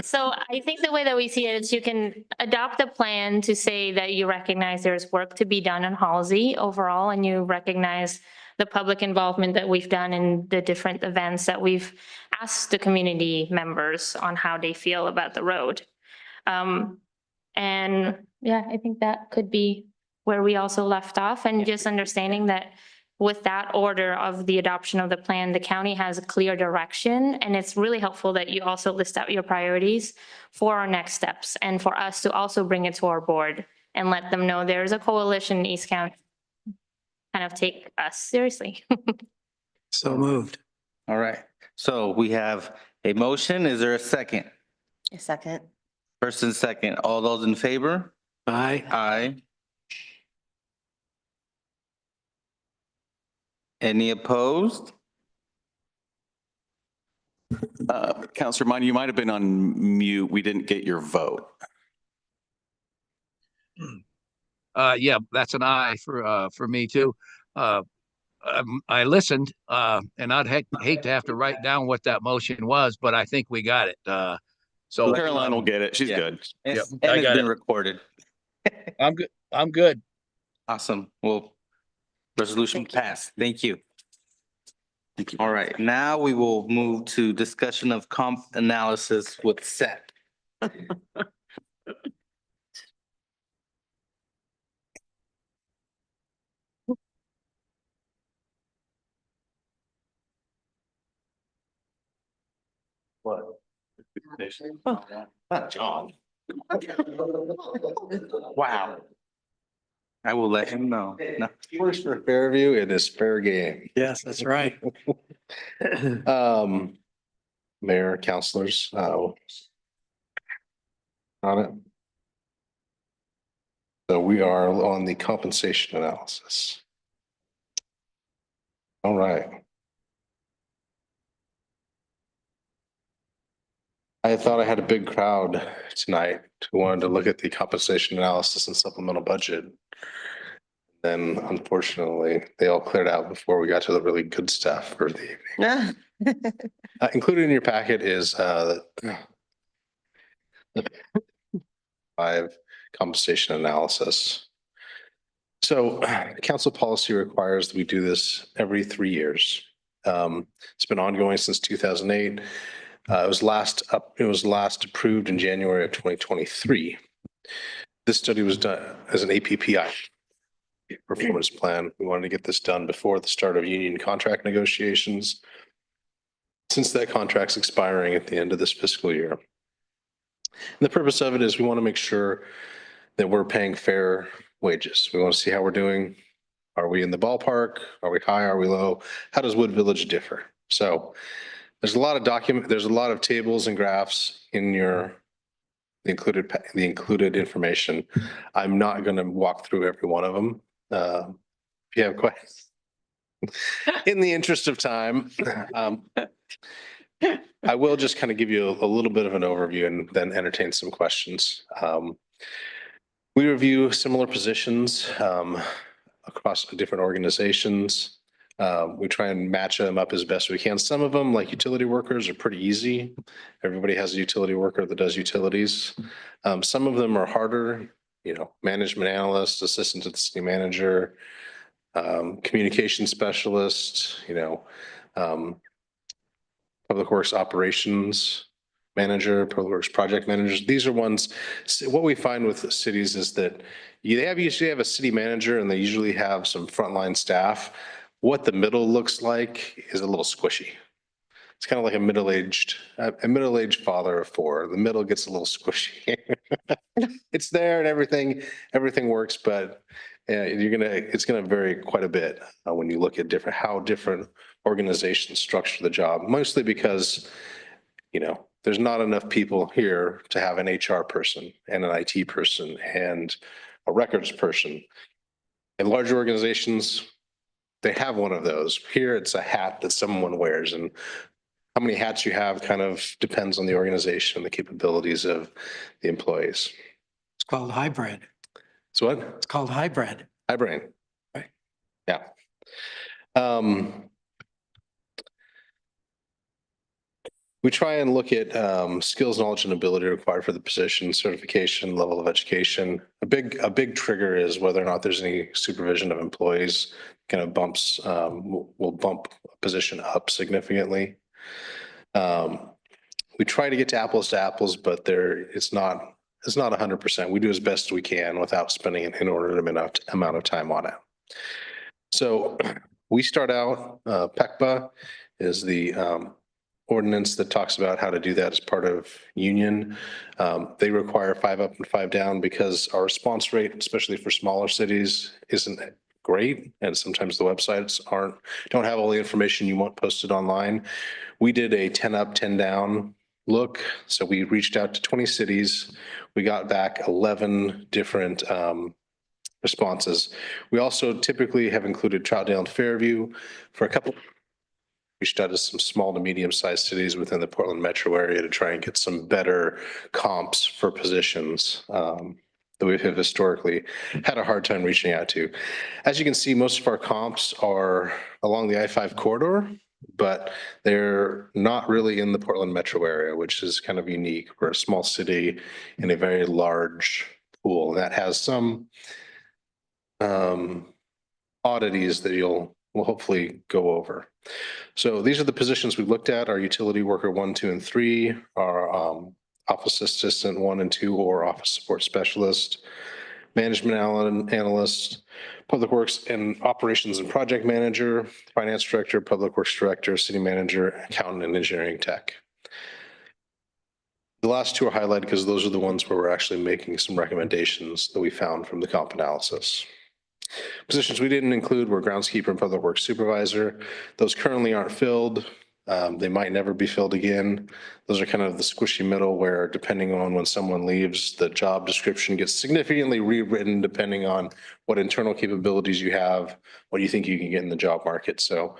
So I think the way that we see it is you can adopt a plan to say that you recognize there's work to be done on Halsey overall, and you recognize the public involvement that we've done in the different events that we've asked the community members on how they feel about the road. And yeah, I think that could be where we also left off, and just understanding that with that order of the adoption of the plan, the county has a clear direction, and it's really helpful that you also list out your priorities for our next steps and for us to also bring it to our board and let them know there's a coalition in East County. Kind of take us seriously. So moved. All right. So we have a motion. Is there a second? A second. First and second. All those in favor? Aye. Aye. Any opposed? Counselor Minor, you might have been on mute. We didn't get your vote. Yeah, that's an aye for me too. I listened, and I'd hate to have to write down what that motion was, but I think we got it. So Caroline will get it. She's yeah. good. And Yep, and I it's got been it. recorded. I'm good. I'm good. Awesome. Well, resolution passed. Thank you. Thank you. All right, now we will move to discussion of comp analysis with Seth. What? Not John. Wow. I will let him know. No. Works for Fairview, it is fair game. Yes, that's right. Mayor, councilors, on it. So we are on the compensation analysis. All right. I thought I had a big crowd tonight who wanted to look at the compensation analysis and supplemental budget. Then unfortunately, they all cleared out before we got to the really good stuff for the evening. Included in your packet is the 5 compensation analysis. So council policy requires that we do this every 3 years. It's been ongoing since 2008. It was last approved in January of 2023. This study was done as an APPI performance plan. We wanted to get this done before the start of union contract negotiations, since that contract's expiring at the end of this fiscal year. And the purpose of it is we want to make sure that we're paying fair wages. We want to see how we're doing. Are we in the ballpark? Are we high? Are we low? How does Wood Village differ? So there's a lot of tables and graphs in the included information. I'm not going to walk through every one of them. If you have questions, in the interest of time, I will just kind of give you a little bit of an overview and then entertain some questions. We review similar positions across different organizations. We try and match them up as best we can. Some of them, like utility workers, are pretty easy. Everybody has a utility worker that does utilities. Some of them are harder, management analyst, assistant to the city manager, communication specialist, public works operations, manager, public works project managers. These are ones, what we find with the cities is that usually have a city manager and they usually have some frontline staff. What the middle looks like is a little squishy. It's kind of like a middle-aged father of four. The middle gets a little squishy. It's there and everything works, but it's gonna vary quite a bit when you look at how different organizations structure the job, mostly because, there's not enough people here to have an HR person and an IT person and a records person. In larger organizations, they have one of those. Here, it's a hat that someone wears, and how many hats you have kind of depends on the organization and the capabilities of the employees. It's called hybrid. So what? It's called hybrid. Hybrid. Right. Yeah. We try and look at skills, knowledge, and ability required for the position, certification, level of education. A big trigger is whether or not there's any supervision of employees. Kind of will bump a position up significantly. We try to get to apples, but it's not 100%. We do as best we can without spending an inordinate amount of time on it. So we start out, PECBA is the ordinance that talks about how to do that as part of union. They require 5 up and 5 down because our response rate, especially for smaller cities, isn't great. And sometimes the websites don't have all the information you want posted online. We did a 10 up, 10 down look. So we reached out to 20 cities. We got back 11 different responses. We also typically have included Troutdale and Fairview. For a couple, reached out to some small to medium-sized cities within the Portland metro area to try and get some better comps for positions that we have historically had a hard time reaching out to. As you can see, most of our comps are along the I-5 corridor, but they're not really in the Portland metro area, which is kind of unique. We're a small city in a very large pool that has some oddities that we'll hopefully go over. So these are the positions we've looked at: our utility worker 1, 2, and 3, our office assistant 1 and 2, or office support specialist, management analyst, public works and operations and project manager, finance director, public works director, city manager, accountant, and engineering tech. The last 2 are highlighted because those are the ones where we're actually making some recommendations that we found from the comp analysis. Positions we didn't include were groundskeeper and public works supervisor. Those currently aren't filled. They might never be filled again. Those are kind of the squishy middle where, depending on when someone leaves, the job description gets significantly rewritten depending on what internal capabilities you have, what you think you can get in the job market. So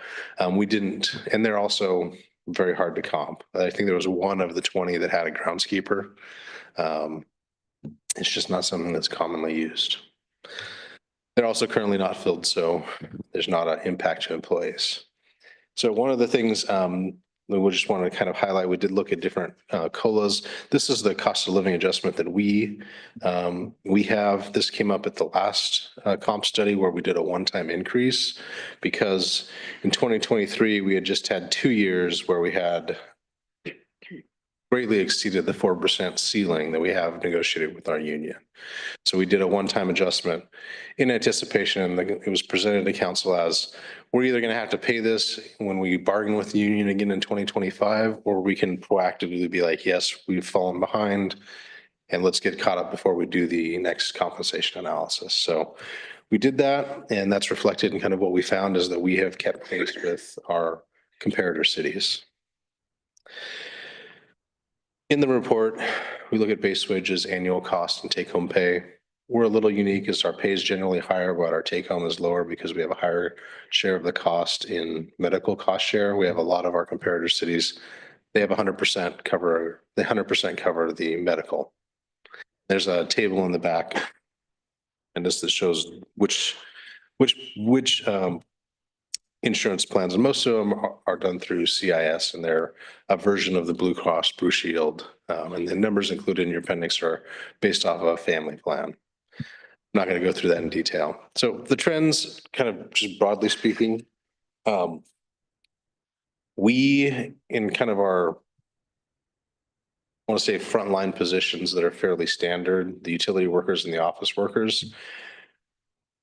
we didn't, and they're also very hard to comp. I think there was 1 of the 20 that had a groundskeeper. It's just not something that's commonly used. They're also currently not filled, so there's not an impact to employees. So one of the things we just want to kind of highlight, we did look at different COLAs. This is the cost of living adjustment that we have. This came up at the last comp study where we did a one-time increase, because in 2023, we had just had 2 years where we had greatly exceeded the 4% ceiling that we have negotiated with our union. So we did a one-time adjustment in anticipation, and it was presented to council as, we're either going to have to pay this when we bargain with the union again in 2025, or we can proactively be like, yes, we've fallen behind and let's get caught up before we do the next compensation analysis. So we did that, and that's reflected in kind of what we found is that we have kept pace with our comparator cities. In the report, we look at base wages, annual cost, and take-home pay. We're a little unique as our pay is generally higher, but our take-home is lower because we have a higher share of the cost in medical cost share. We have a lot of our comparator cities, they have 100% cover, they 100% cover the medical. There's a table in the back, and this shows which insurance plans, and most of them are done through CIS, and they're a version of the Blue Cross Blue Shield. And the numbers included in your appendix are based off of a family plan. I'm not going to go through that in detail. So the trends, kind of just broadly speaking, we, in kind of our want to say frontline positions that are fairly standard, the utility workers and the office workers.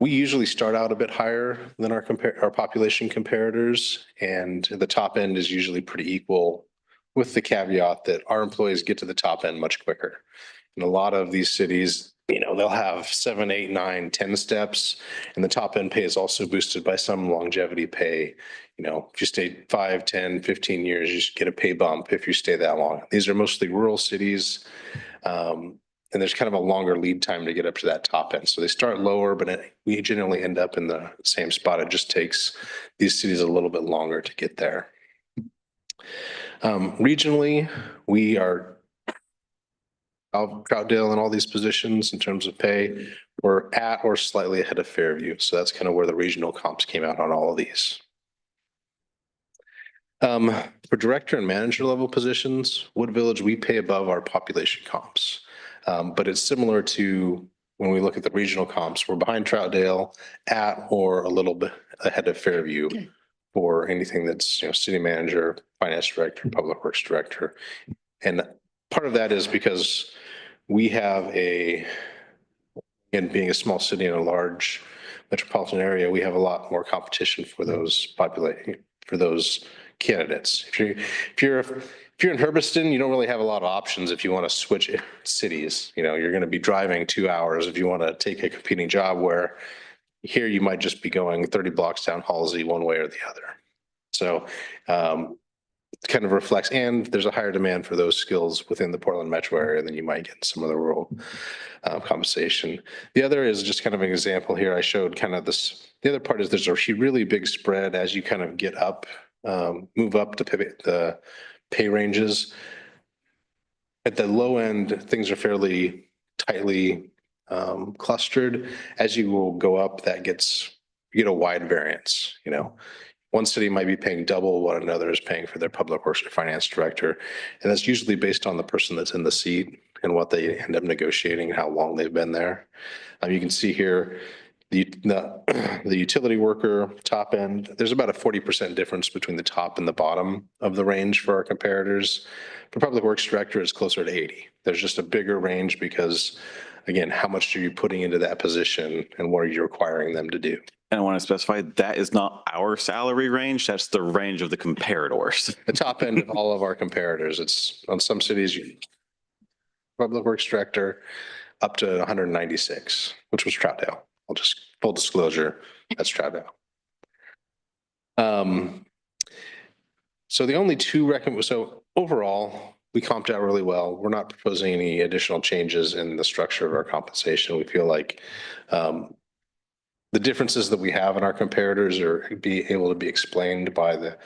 We usually start out a bit higher than our population comparators, and the top end is usually pretty equal, with the caveat that our employees get to the top end much quicker. In a lot of these cities, they'll have 7, 8, 9, 10 steps, and the top end pay is also boosted by some longevity pay. If you stay 5, 10, 15 years, you should get a pay bump if you stay that long. These are mostly rural cities. And there's kind of a longer lead time to get up to that top end. So they start lower, but we generally end up in the same spot. It just takes these cities a little bit longer to get there. Regionally, we are Troutdale in all these positions in terms of pay. We're at or slightly ahead of Fairview. So that's kind of where the regional comps came out on all of these. For director and manager level positions, Wood Village, we pay above our population comps. But it's similar to when we look at the regional comps, we're behind Troutdale, at or a little bit ahead of Fairview for anything that's, city manager, finance director, public works director. And part of that is because we have being a small city in a large metropolitan area, we have a lot more competition for those candidates. If you're in Hermiston, you don't really have a lot of options if you want to switch cities. You're going to be driving 2 hours if you want to take a competing job, where here you might just be going 30 blocks down Halsey one way or the other. So it kind of reflects, and there's a higher demand for those skills within the Portland metro area than you might get in some of the rural compensation. The other is just kind of an example here. I showed kind of this. The other part is there's a really big spread as you kind of get up, move up to the pay ranges. At the low end, things are fairly tightly clustered. As you will go up, you get a wide variance. One city might be paying double what another is paying for their public works or finance director. And that's usually based on the person that's in the seat and what they end up negotiating, how long they've been there. You can see here, the utility worker top end, there's about a 40% difference between the top and the bottom of the range for our comparators. For public works director, it's closer to 80. There's just a bigger range because, again, how much are you putting into that position and what are you requiring them to do? And I want to specify that is not our salary range. That's the range of the comparators. The top end of all of our comparators. It's on some cities, public works director up to 196, which was Troutdale. I'll just full disclosure, that's Troutdale. So the only two so overall, we comped out really well. We're not proposing any additional changes in the structure of our compensation. We feel like the differences that we have in our comparators are able to be explained by the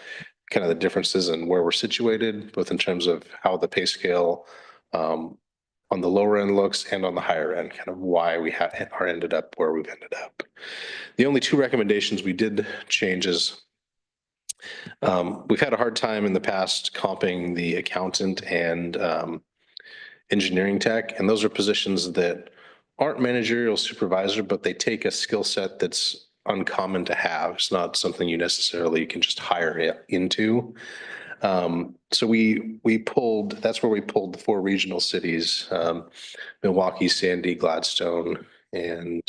kind of the differences in where we're situated, both in terms of how the pay scale on the lower end looks and on the higher end, kind of why we are ended up where we've ended up. The only two recommendations we did change is we've had a hard time in the past comping the accountant and engineering tech, and those are positions that aren't managerial supervisor, but they take a skill set that's uncommon to have. It's not something you necessarily can just hire into. So that's where we pulled the 4 regional cities, Milwaukee, Sandy, Gladstone, and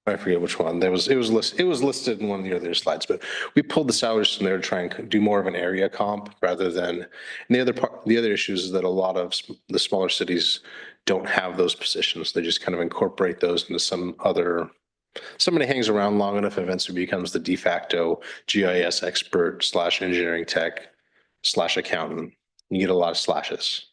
I forget which one. It was listed in one of the other slides, but we pulled the salaries from there to try and do more of an area comp rather than. And the other issue is that a lot of the smaller cities don't have those positions. They just kind of incorporate those into some other. Somebody hangs around long enough, eventually becomes the de facto GIS expert / engineering tech / accountant. You get a lot of slashes.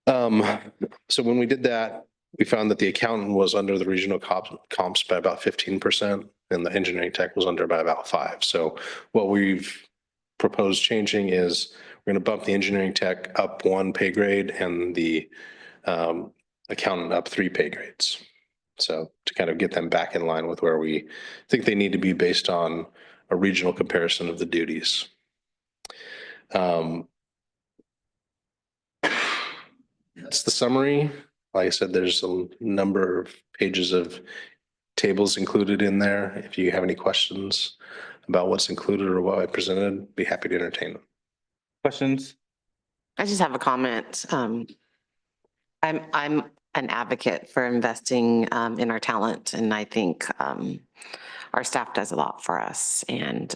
So when we did that, we found that the accountant was under the regional comps by about 15%, and the engineering tech was under by about 5%. So what we've proposed changing is we're going to bump the engineering tech up 1 pay grade and the accountant up 3 pay grades. So to kind of get them back in line with where we think they need to be based on a regional comparison of the duties. That's the summary. Like I said, there's a number of pages of tables included in there. If you have any questions about what's included or what I presented, be happy to entertain them. Questions? I just have a comment. I'm an advocate for investing in our talent, and I think our staff does a lot for us, and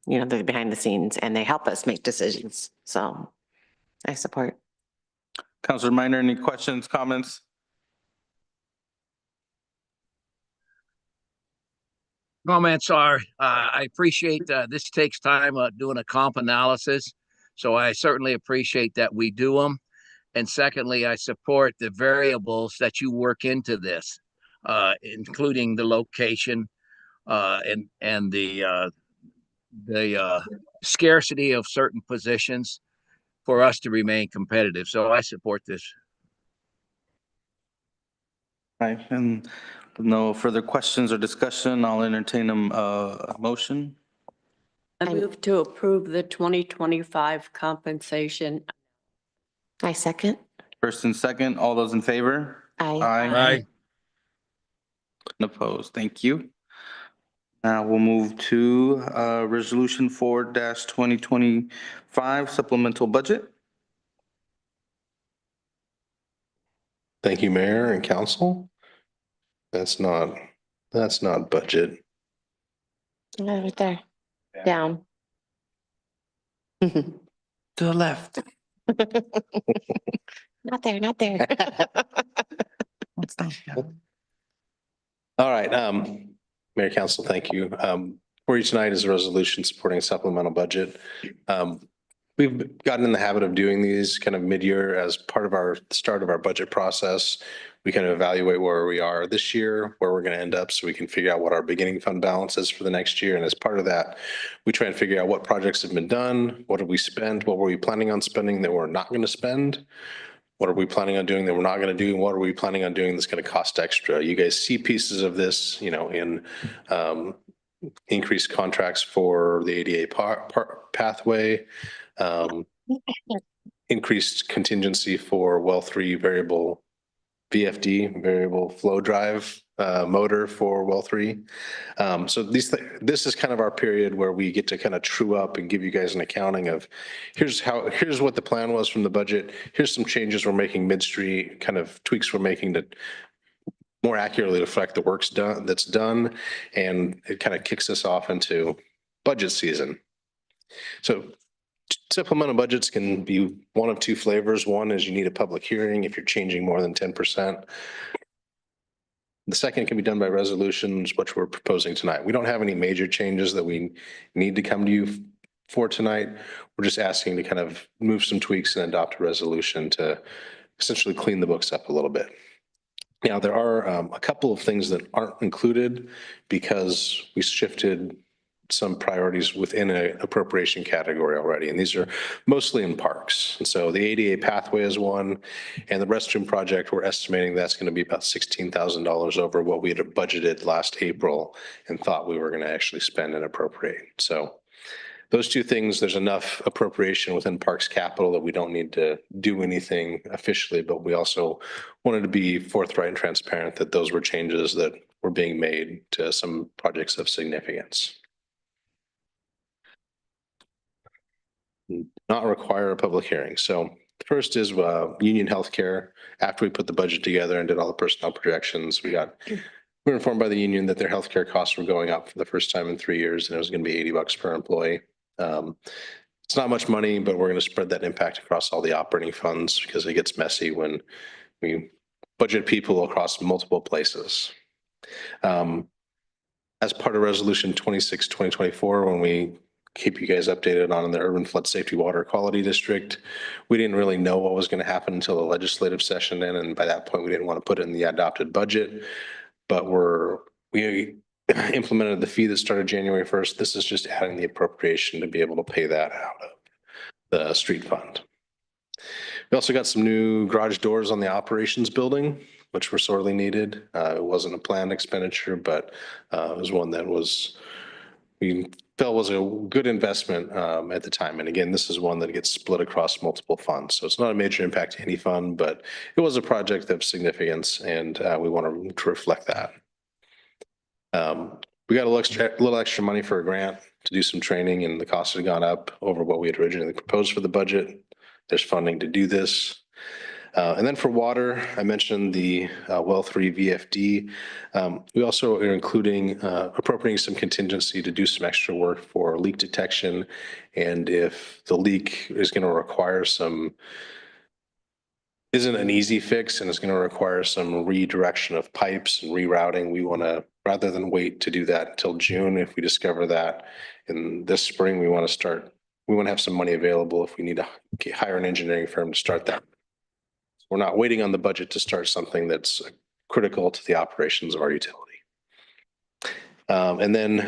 you know, they're behind the scenes and they help us make decisions. So I support. Counselor Minor, any questions, comments? Comments are, I appreciate, this takes time, doing a comp analysis. So I certainly appreciate that we do them. And secondly, I support the variables that you work into this, including the location, and the scarcity of certain positions for us to remain competitive. So I support this. Right, and with no further questions or discussion, I'll entertain a motion. I move to approve the 2025 compensation. I second. First and second, all those in favor? Aye. Aye. Opposed, thank you. Now we'll move to Resolution 4-2025 supplemental budget. Thank you, Mayor and Council. That's not budget. Right there. Down. To the left. Not there, not there. All right, Mayor, Council, thank you. For you tonight is a resolution supporting supplemental budget. We've gotten in the habit of doing these kind of mid-year as part of our start of our budget process. We kind of evaluate where we are this year, where we're going to end up, so we can figure out what our beginning fund balance is for the next year. And as part of that, we try and figure out what projects have been done, what have we spent, what were we planning on spending that we're not going to spend, what are we planning on doing that we're not going to do, and what are we planning on doing that's going to cost extra. You guys see pieces of this, you know, in increased contracts for the ADA pathway, increased contingency for well 3 variable VFD, variable flow drive motor for well 3. So this is kind of our period where we get to kind of true up and give you guys an accounting of here's what the plan was from the budget. Here's some changes we're making midstream, kind of tweaks we're making to more accurately reflect the work's that's done, and it kind of kicks us off into budget season. So supplemental budgets can be one of two flavors. One is you need a public hearing if you're changing more than 10%. The second can be done by resolutions, which we're proposing tonight. We don't have any major changes that we need to come to you for tonight. We're just asking to kind of move some tweaks and adopt a resolution to essentially clean the books up a little bit. Now, there are a couple of things that aren't included because we shifted some priorities within an appropriation category already, and these are mostly in parks. And so the ADA pathway is one, and the restroom project, we're estimating that's going to be about $16,000 over what we had budgeted last April and thought we were going to actually spend and appropriate. So those two things, there's enough appropriation within Parks Capital that we don't need to do anything officially, but we also wanted to be forthright and transparent that those were changes that were being made to some projects of significance. Not require a public hearing. So first is Union Healthcare. After we put the budget together and did all the personnel projections, we were informed by the union that their healthcare costs were going up for the first time in 3 years, and it was going to be $80 per employee. It's not much money, but we're going to spread that impact across all the operating funds because it gets messy when we budget people across multiple places. As part of Resolution 26/2024, when we keep you guys updated on the Urban Flood Safety Water Quality District, we didn't really know what was going to happen until the legislative session ended, and by that point, we didn't want to put it in the adopted budget. But we implemented the fee that started January 1st. This is just adding the appropriation to be able to pay that out of the street fund. We also got some new garage doors on the operations building, which were sorely needed. It wasn't a planned expenditure, but it was one that we felt was a good investment at the time. And again, this is one that gets split across multiple funds. So it's not a major impact to any fund, but it was a project of significance, and we want to reflect that. We got a little extra money for a grant to do some training, and the cost had gone up over what we had originally proposed for the budget. there's funding to do this. And then for water, I mentioned the well 3 VFD. We also are including appropriating some contingency to do some extra work for leak detection. And if the leak is going to require isn't an easy fix and it's going to require some redirection of pipes and rerouting, we want to, rather than wait to do that until June, if we discover that in this spring, we want to have some money available if we need to hire an engineering firm to start that. We're not waiting on the budget to start something that's critical to the operations of our utility. And then,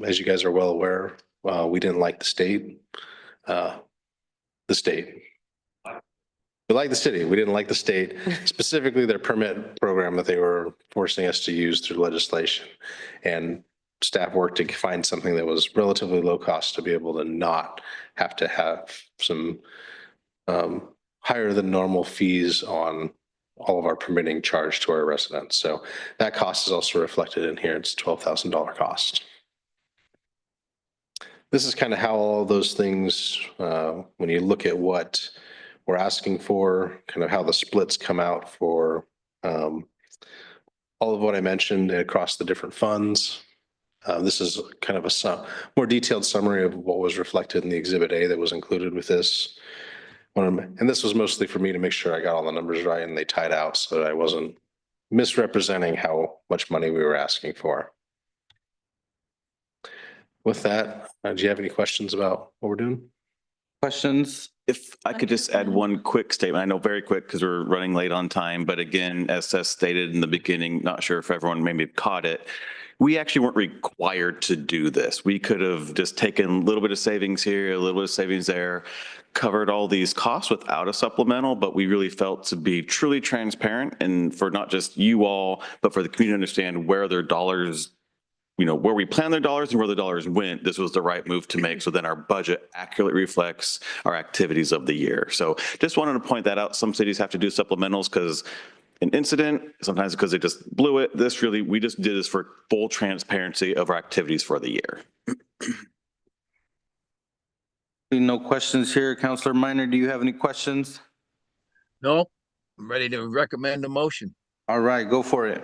as you guys are well aware, we didn't like the state. We like the city. We didn't like the state, specifically their permit program that they were forcing us to use through legislation. And staff worked to find something that was relatively low cost to be able to not have to have some higher than normal fees on all of our permitting charged to our residents. So that cost is also reflected in here. It's $12,000 cost. This is kind of how all those things, when you look at what we're asking for, kind of how the splits come out for all of what I mentioned across the different funds. This is kind of a more detailed summary of what was reflected in the Exhibit A that was included with this. And this was mostly for me to make sure I got all the numbers right and they tied out so that I wasn't misrepresenting how much money we were asking for. With that, do you have any questions about what we're doing? Questions? If I could just add one quick statement, I know very quick because we're running late on time, but again, as Seth stated in the beginning, not sure if everyone maybe caught it. We actually weren't required to do this. We could have just taken a little bit of savings here, a little bit of savings there, covered all these costs without a supplemental, but we really felt to be truly transparent and for not just you all, but for the community to understand where their dollars, where we plan their dollars and where the dollars went, this was the right move to make. So then our budget accurately reflects our activities of the year. So just wanted to point that out. Some cities have to do supplementals because an incident, sometimes because they just blew it. We just did this for full transparency of our activities for the year. No questions here. Councilor Minor, do you have any questions? No, I'm ready to recommend a motion. All right, go for it.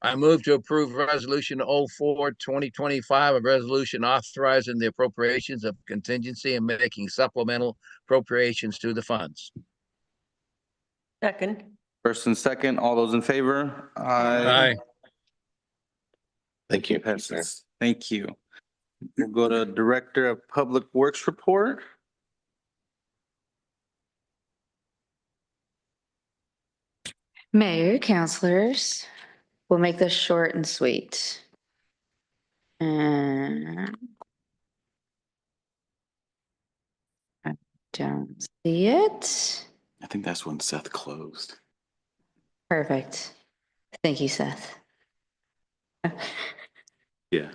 I move to approve resolution 04-2025, a resolution authorizing the appropriations of contingency and making supplemental appropriations to the funds. Second. First and second, all those in favor? Aye. Thank you. Passes. Thank you. We'll go to Director of Public Works report. Mayor, councilors, we'll make this short and sweet. And I don't see it. I think that's when Seth closed. Perfect. Thank you, Seth. Yeah.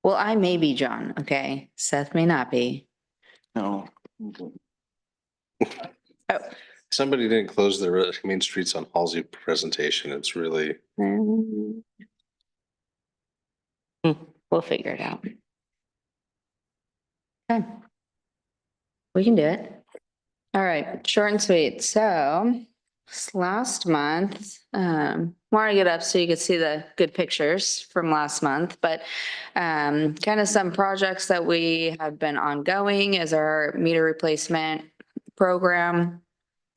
Well, I may be John, okay? Seth may not be. No. Oh. Somebody didn't close the main streets on Halsey presentation. It's really. We'll figure it out. Okay. We can do it. All right, short and sweet. So last month, want to get up so you could see the good pictures from last month, but kind of some projects that we have been ongoing is our meter replacement program,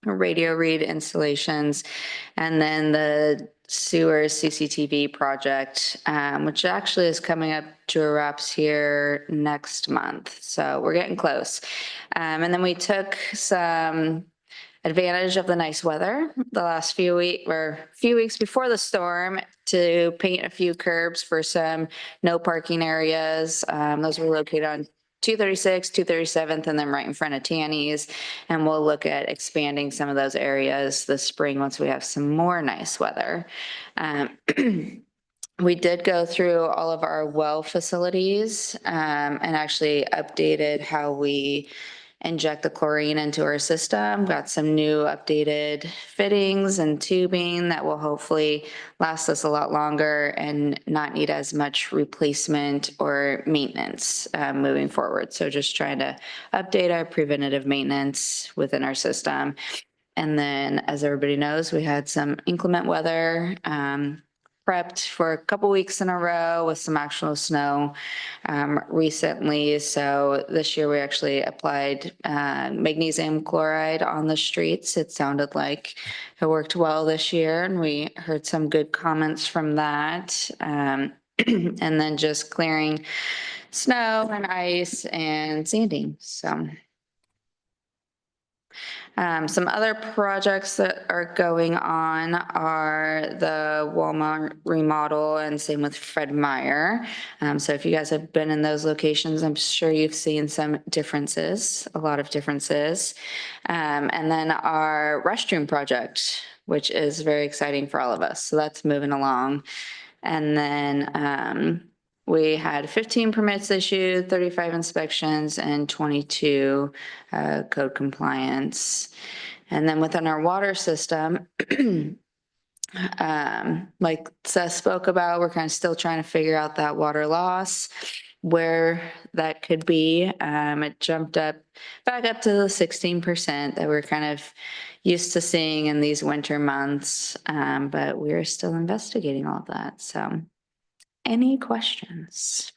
radio read installations, and then the sewer CCTV project, which actually is coming up to a wraps here next month. So we're getting close. And then we took some advantage of the nice weather the last few weeks before the storm to paint a few curbs for some no parking areas. Those were located on 236, 237th, and then right in front of Tanny's. And we'll look at expanding some of those areas this spring once we have some more nice weather. We did go through all of our well facilities and actually updated how we inject the chlorine into our system. Got some new updated fittings and tubing that will hopefully last us a lot longer and not need as much replacement or maintenance moving forward. So just trying to update our preventative maintenance within our system. And then, as everybody knows, we had some inclement weather, prepped for a couple weeks in a row with some actual snow recently. So this year we actually applied magnesium chloride on the streets. It sounded like it worked well this year, and we heard some good comments from that. And then just clearing snow and ice and sanding. So. Some other projects that are going on are the Walmart remodel and same with Fred Meyer. So if you guys have been in those locations, I'm sure you've seen some differences, a lot of differences. And then our restroom project, which is very exciting for all of us. So that's moving along. And then we had 15 permits issued, 35 inspections, and 22 code compliance. And then within our water system, like Seth spoke about, we're kind of still trying to figure out that water loss, where that could be. It jumped back up to the 16% that we're kind of used to seeing in these winter months, but we're still investigating all of that. So any questions?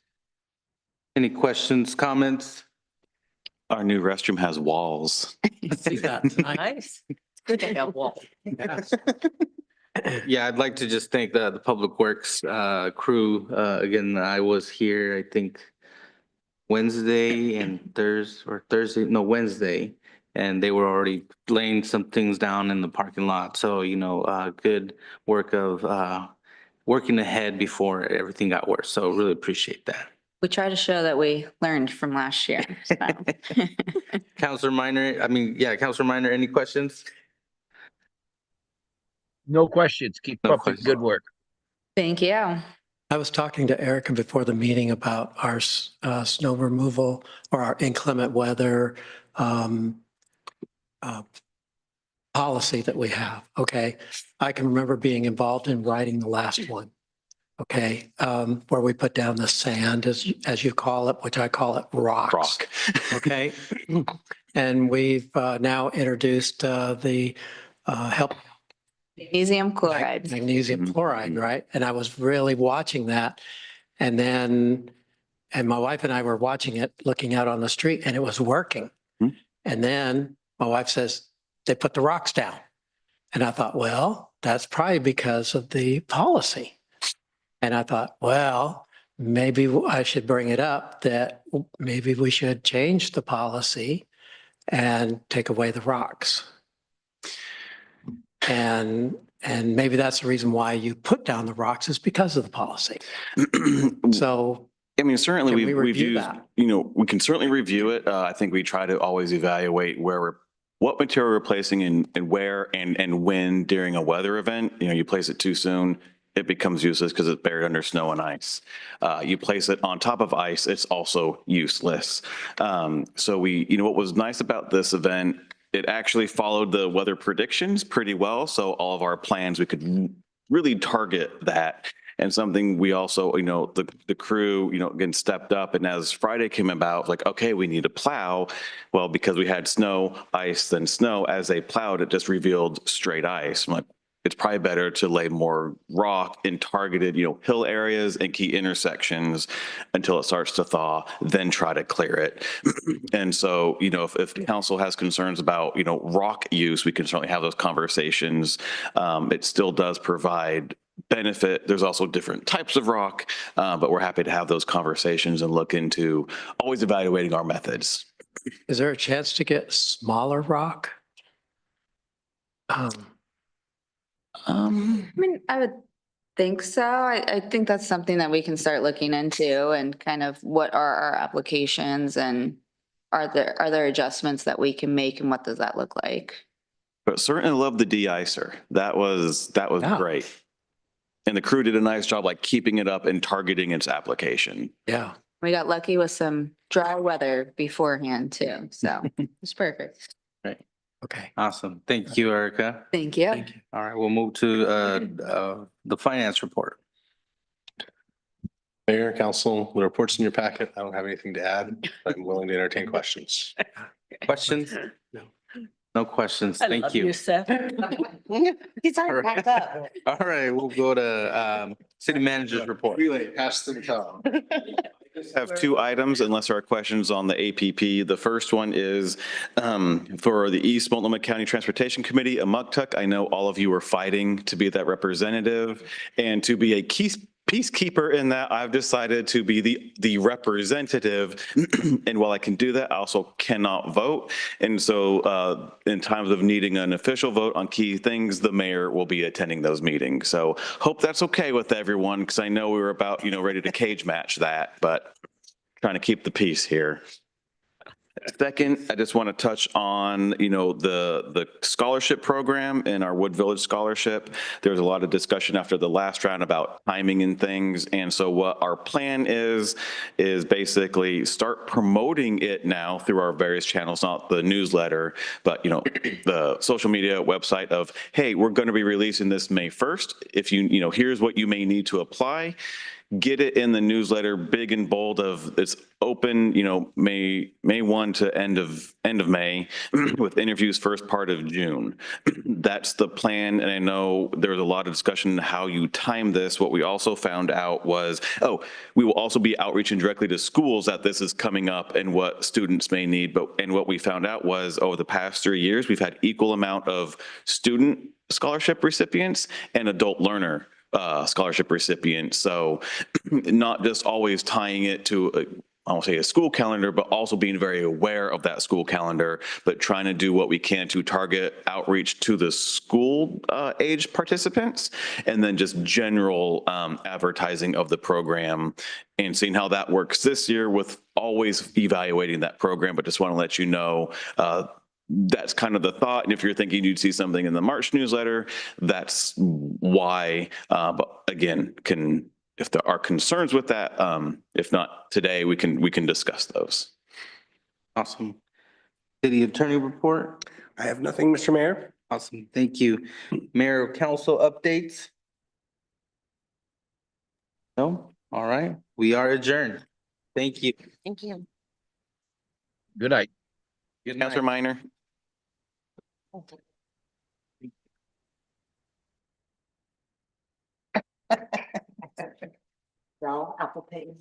Any questions, comments? Our new restroom has walls. See that tonight. Nice. It's good to have walls. Yes. Yeah, I'd like to just thank the Public Works crew. Again, I was here, I think, Wednesday, and they were already laying some things down in the parking lot. So, good work of working ahead before everything got worse. So really appreciate that. We try to show that we learned from last year. So. Counselor Minor, Counselor Minor, any questions? No questions. Keep No up the questions. good work. Thank you. I was talking to Erica before the meeting about our snow removal or our inclement weather policy that we have. Okay. I can remember being involved in writing the last one. Okay. Where we put down the sand, as you call it, which I call it rocks. Rock. Okay. And we've now introduced the help. Magnesium chloride. Magnesium chloride, right? And I was really watching that. And my wife and I were watching it, looking out on the street, and it was working. Mm-hmm. And then my wife says, they put the rocks down. And I thought, well, that's probably because of the policy. And I thought, well, maybe I should bring it up that maybe we should change the policy and take away the rocks. And maybe that's the reason why you put down the rocks is because of the policy. So I mean, certainly Can we we've review used, that? we can certainly review it. I think we try to always evaluate what material we're placing and where and when during a weather event. You place it too soon, it becomes useless because it's buried under snow and ice. You place it on top of ice, it's also useless. So what was nice about this event, it actually followed the weather predictions pretty well. So all of our plans, we could really target that. And something we also, the crew, again, stepped up. And as Friday came about, like, okay, we need to plow. Well, because we had snow, ice, then snow, as they plowed, it just revealed straight ice. I'm like, it's probably better to lay more rock in targeted, hill areas and key intersections until it starts to thaw, then try to clear it. And so, if council has concerns about, rock use, we can certainly have those conversations. It still does provide benefit. There's also different types of rock, but we're happy to have those conversations and look into always evaluating our methods. is there a chance to get smaller rock? I mean, I would think so. I think that's something that we can start looking into and kind of what are our applications and are there adjustments that we can make and what does that look like? But certainly love the de-icer. That was Yeah. great. And the crew did a nice job, like keeping it up and targeting its application. Yeah. We got lucky with some dry weather beforehand too, so it's perfect. Okay. Awesome. Thank you, Erica. Thank you. Thank you. All right, we'll move to the finance report. Mayor, council, the report's in your packet. I don't have anything to add. I'm willing to entertain questions. Questions? No. No questions. I Thank love you. Seth. He's already packed up. All right, we'll go to city manager's report. Relay, pass the baton. Have two items unless there are questions on the APP. The first one is for the East Multnomah County Transportation Committee, a MUCTUC. I know all of you were fighting to be that representative and to be a peacekeeper in that. I've decided to be the representative. And while I can do that, I also cannot vote. And so in times of needing an official vote on key things, the mayor will be attending those meetings. So hope that's okay with everyone, because I know we were about, ready to cage match that, but trying to keep the peace here. Second, I just want to touch on, the scholarship program and our Wood Village Scholarship. There was a lot of discussion after the last round about timing and things. And so what our plan is basically start promoting it now through our various channels, not the newsletter, but, the social media website of, hey, we're going to be releasing this May 1st. If here's what you may need to apply. Get it in the newsletter, big and bold of it's open, May 1 to end of May with interviews first part of June. That's the plan. And I know there was a lot of discussion how you time this. What we also found out was, we will also be outreaching directly to schools that this is coming up and what students may need. And what we found out was over the past 3 years, we've had equal amount of student scholarship recipients and adult learner scholarship recipient. So not just always tying it to I won't say a school calendar, but also being very aware of that school calendar, but trying to do what we can to target outreach to the school age participants, and then just general advertising of the program and seeing how that works this year with always evaluating that program. But just want to let you know, that's kind of the thought. And if you're thinking you'd see something in the March newsletter, that's why. But again, if there are concerns with that, if not today, we can discuss those. Awesome. City attorney report. I have nothing, Mr. Mayor. Awesome. Thank you. Mayor, council updates? No? All right. We are adjourned. Thank you. Thank you. Good night. Councilor Minor. Well, Apple Pay.